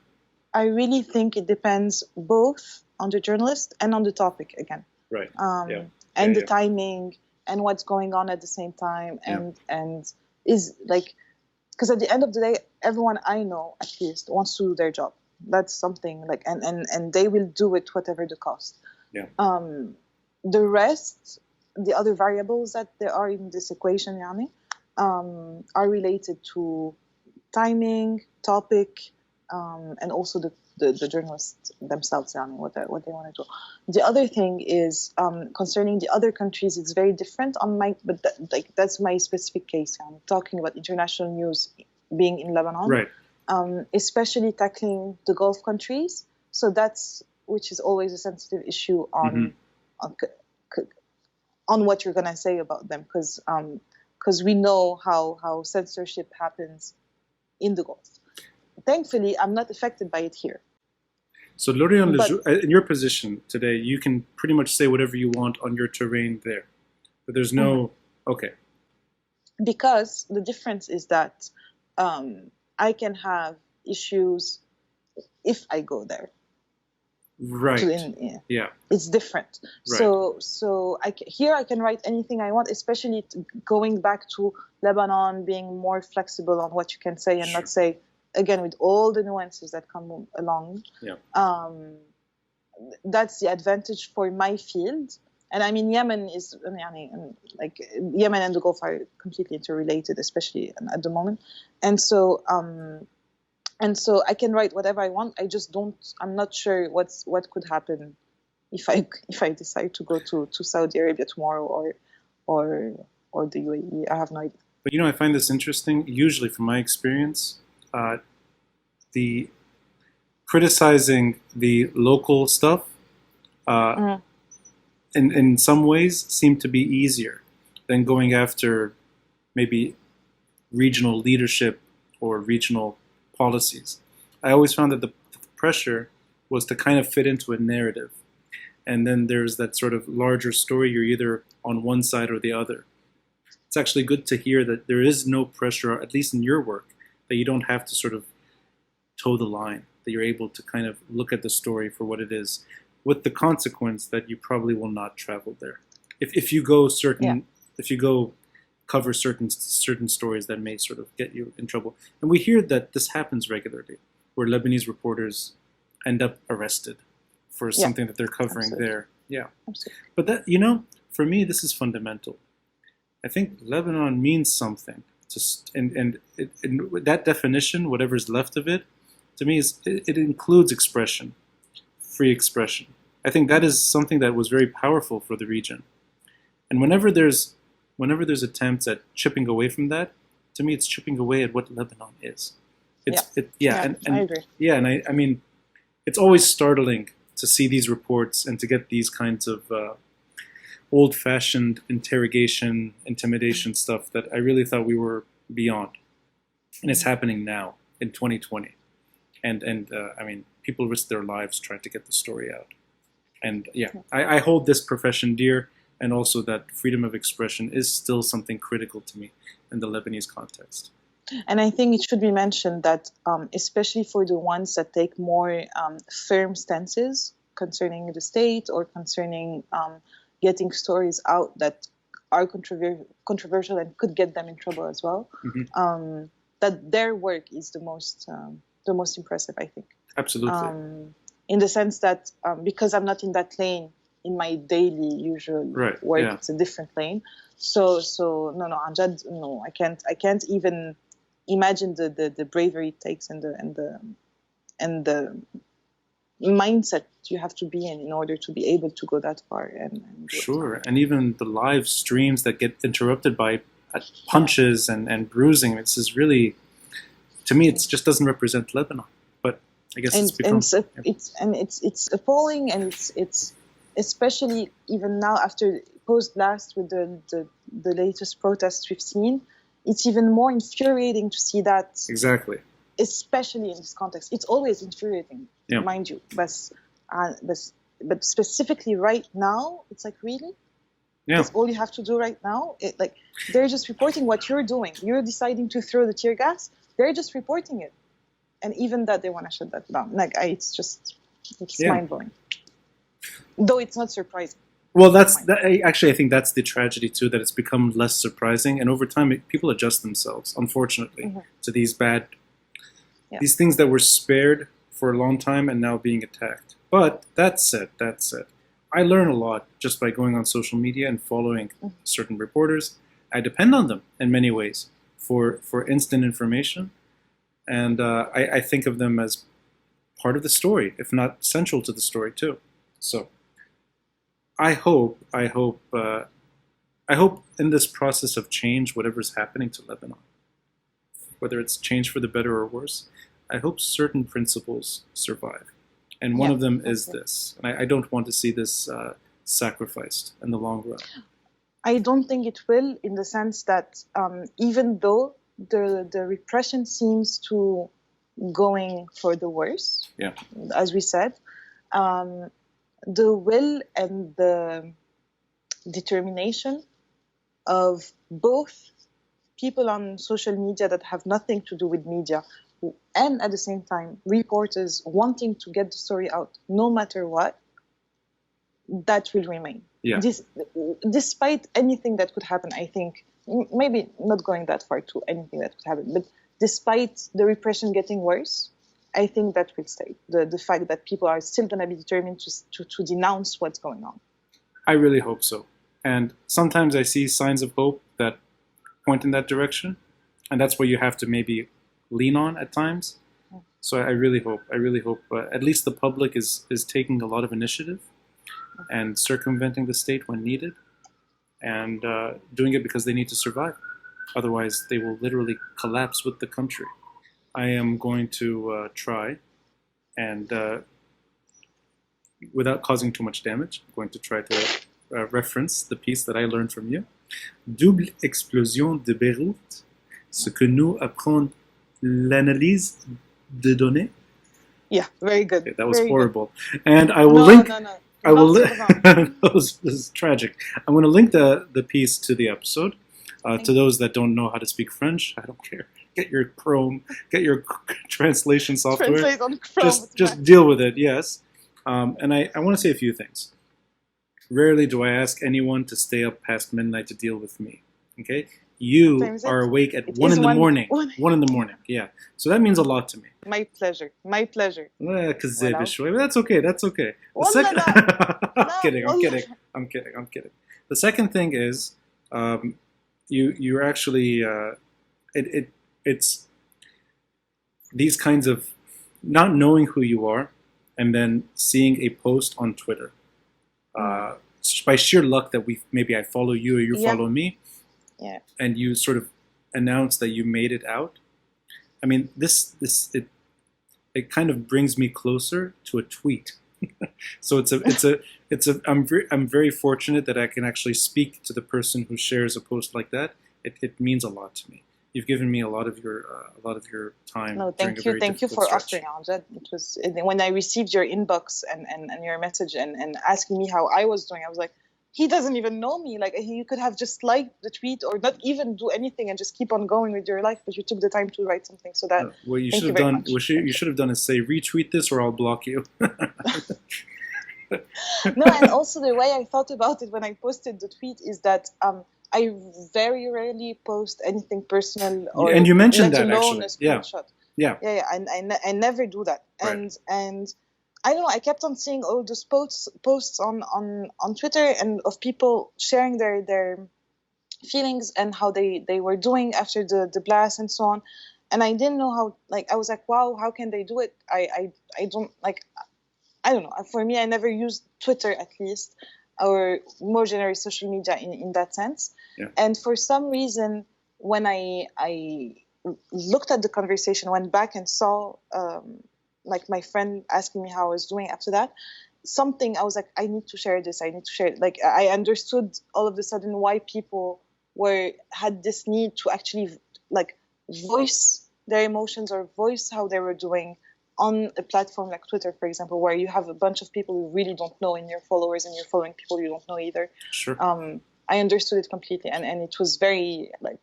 Speaker 2: I really think it depends both on the journalist and on the topic again.
Speaker 1: Right.
Speaker 2: And the timing and what's going on at the same time, and is like, because at the end of the day, everyone I know at least wants to do their job. That's something like, and they will do it whatever the cost.
Speaker 1: Yeah.
Speaker 2: The rest, the other variables that there are in this equation, are related to timing, topic, and also the journalists themselves, what they want to do. The other thing is concerning the other countries, it's very different but that's my specific case. I'm talking about international news being in Lebanon,
Speaker 1: right?
Speaker 2: Especially tackling the Gulf countries. So which is always a sensitive issue on what you're gonna say about them, because we know how censorship happens in the Gulf. Thankfully, I'm not affected by it here.
Speaker 1: So L'Orient-Le Jour, in your position today, you can pretty much say whatever you want on your terrain there. But there's no... Okay.
Speaker 2: Because the difference is that I can have issues if I go there.
Speaker 1: Right. Yeah.
Speaker 2: It's different. Right. So here I can write anything I want, especially going back to Lebanon, being more flexible on what you can say and not say, again, with all the nuances that come along.
Speaker 1: Yeah.
Speaker 2: That's the advantage for my field. And I mean, Yemen and the Gulf are completely interrelated, especially at the moment. And so I can write whatever I want. I'm not sure what could happen if I decide to go to Saudi Arabia tomorrow or the UAE. I have no idea.
Speaker 1: But I find this interesting. Usually, from my experience, the criticizing the local stuff in some ways seem to be easier than going after maybe regional leadership or regional policies. I always found that the pressure was to kind of fit into a narrative. And then there's that sort of larger story. You're either on one side or the other. It's actually good to hear that there is no pressure, at least in your work, that you don't have to sort of toe the line, that you're able to kind of look at the story for what it is, with the consequence that you probably will not travel there. If you go cover certain stories that may sort of get you in trouble. And we hear that this happens regularly, where Lebanese reporters end up arrested for something that they're covering there. Yeah. Absolutely. But that, for me, this is fundamental. I think Lebanon means something. And that definition, whatever's left of it, to me, it includes expression, free expression. I think that is something that was very powerful for the region. And whenever there's attempts at chipping away from that, to me, it's chipping away at what Lebanon is. I agree. Yeah, and I mean, it's always startling to see these reports and to get these kinds of old-fashioned interrogation, intimidation stuff that I really thought we were beyond. And it's happening now in 2020. And I mean, people risk their lives trying to get the story out. And I hold this profession dear, and also that freedom of expression is still something critical to me in the Lebanese context.
Speaker 2: And I think it should be mentioned that, especially for the ones that take more firm stances concerning the state or concerning getting stories out that are controversial and could get them in trouble as well, that their work is the most impressive, I think.
Speaker 1: Absolutely.
Speaker 2: In the sense that because I'm not in that lane in my daily usual work, it's a different lane. So no, Amjad, no, I can't even imagine the bravery it takes and the mindset you have to be in order to be able to go that far. And
Speaker 1: sure, and even the live streams that get interrupted by punches and bruising. This is really, to me, it just doesn't represent Lebanon. But I guess
Speaker 2: it's appalling, and it's especially even now after post blast with the latest protests we've seen. It's even more infuriating to see that.
Speaker 1: Exactly.
Speaker 2: Especially in this context, it's always infuriating, mind you. But specifically right now, it's like, really? Yeah. That's all you have to do right now? They're just reporting what you're doing. You're deciding to throw the tear gas. They're just reporting it, and even that they want to shut that down. It's mind blowing. Though it's not surprising.
Speaker 1: Well, actually, I think that's the tragedy too, that it's become less surprising, and over time, people adjust themselves, unfortunately, to these these things that were spared for a long time and now being attacked. But that said, I learn a lot just by going on social media and following certain reporters. I depend on them in many ways for instant information, and I think of them as part of the story, if not central to the story too. So I hope in this process of change, whatever's happening to Lebanon, whether it's change for the better or worse, I hope certain principles survive. And one of them is this. And I don't want to see this sacrificed in the long run.
Speaker 2: I don't think it will, in the sense that even though the repression seems to going for the worse, as we said, the will and the determination of both people on social media that have nothing to do with media, and at the same time reporters wanting to get the story out no matter what, that will remain. Despite anything that could happen, I think, maybe not going that far to anything that could happen, but despite the repression getting worse, I think that will stay. The fact that people are still going to be determined to denounce what's going on.
Speaker 1: I really hope so. And sometimes I see signs of hope that point in that direction, and that's where you have to maybe lean on at times. So I really hope at least the public is taking a lot of initiative and circumventing the state when needed, and doing it because they need to survive. Otherwise, they will literally collapse with the country. I am going to try, and without causing too much damage, I'm going to try to reference the piece that I learned from you. Double explosion de Beirut, ce que nous apprend l'analyse de données.
Speaker 2: Yeah, very good.
Speaker 1: Okay, that was
Speaker 2: very
Speaker 1: horrible.
Speaker 2: Good.
Speaker 1: And I will link...
Speaker 2: No.
Speaker 1: I will. This is tragic. I'm going to link the piece to the episode. To those that don't know how to speak French, I don't care. Get your Chrome, get your translation software.
Speaker 2: Translate on Chrome.
Speaker 1: Just deal with it. Yes. And I want to say a few things. Rarely do I ask anyone to stay up past midnight to deal with me. Okay. You are awake at 1 in the morning. 1 in the morning. Yeah. So that means a lot to me.
Speaker 2: My pleasure. My pleasure.
Speaker 1: That's okay. That's okay. I'm kidding. The second thing is, you're actually it's these kinds of not knowing who you are and then seeing a post on Twitter. By sheer luck that maybe I follow you or you follow me.
Speaker 2: Yeah.
Speaker 1: And you sort of announce that you made it out. I mean, it kind of brings me closer to a tweet. So I'm very fortunate that I can actually speak to the person who shares a post like that. It means a lot to me. You've given me a lot of your time.
Speaker 2: No, thank you for offering, Amjad. It was when I received your inbox and your message and asking me how I was doing. I was like, he doesn't even know me. Like, you could have just liked the tweet or not even do anything and just keep on going with your life, but you took the time to write something. So that
Speaker 1: what you should have done, you should have done is say, retweet this or I'll block you.
Speaker 2: No, and also the way I thought about it when I posted the tweet is that I very rarely post anything personal, or
Speaker 1: and you mentioned that
Speaker 2: alone
Speaker 1: actually.
Speaker 2: a screenshot. Yeah. And I never do that.
Speaker 1: Right.
Speaker 2: And I don't know. I kept on seeing all those posts on Twitter and of people sharing their feelings and how they were doing after the blast and so on. And I didn't know how. Like, I was like, wow, how can they do it? I don't like. I don't know. For me, I never used Twitter, at least, or more generally social media in that sense.
Speaker 1: Yeah.
Speaker 2: And for some reason, when I looked at the conversation, went back and saw like my friend asking me how I was doing after that, I was like, I need to share this. I need to share it. Like, I understood all of a sudden why people had this need to actually like voice their emotions or voice how they were doing on a platform like Twitter, for example, where you have a bunch of people you really don't know in your followers and you're following people you don't know either.
Speaker 1: Sure.
Speaker 2: I understood it completely, and it was very like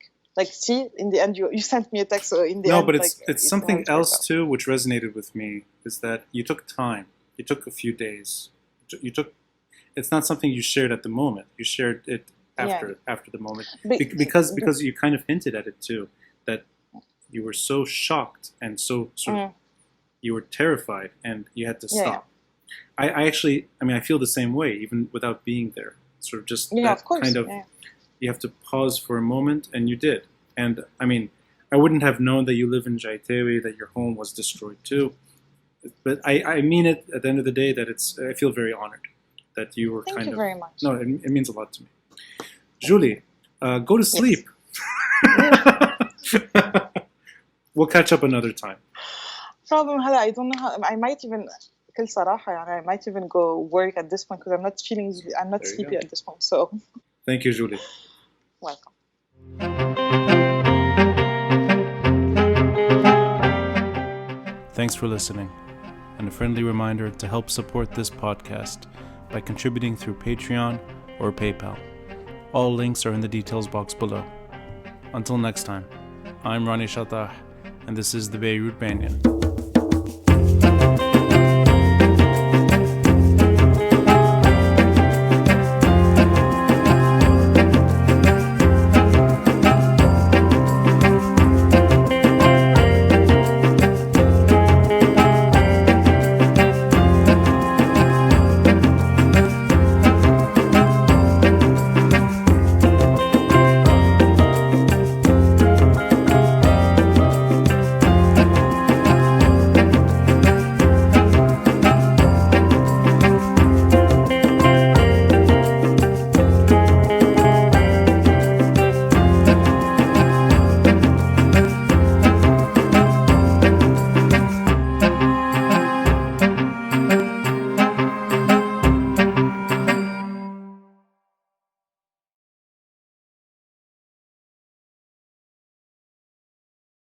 Speaker 2: see, in the end you sent me a text. So in the end,
Speaker 1: but it's something else too which resonated with me, is that you took time. You took a few days. It's not something you shared at the moment. You shared it after the moment, because you kind of hinted at it too, that you were so shocked and so sort of you were terrified and you had to stop. I feel the same way, even without being there. Sort of just that kind of, you have to pause for a moment, and you did. And I mean, I wouldn't have known that you live in Jaitewi, that your home was destroyed too. But I mean it at the end of the day that I feel very honored that you were
Speaker 2: Thank you very much.
Speaker 1: No, it means a lot to me. Julie, go to sleep. Yes. We'll catch up another time.
Speaker 2: Problem, I don't know how, I might even, I might even go work at this point because I'm not sleepy at this point. So,
Speaker 1: thank you, Julie.
Speaker 2: Welcome.
Speaker 1: Thanks for listening, and a friendly reminder to help support this podcast by contributing through Patreon or PayPal. All links are in the details box below. Until next time, I'm Ronnie Shatah, and this is the Beirut Banyan.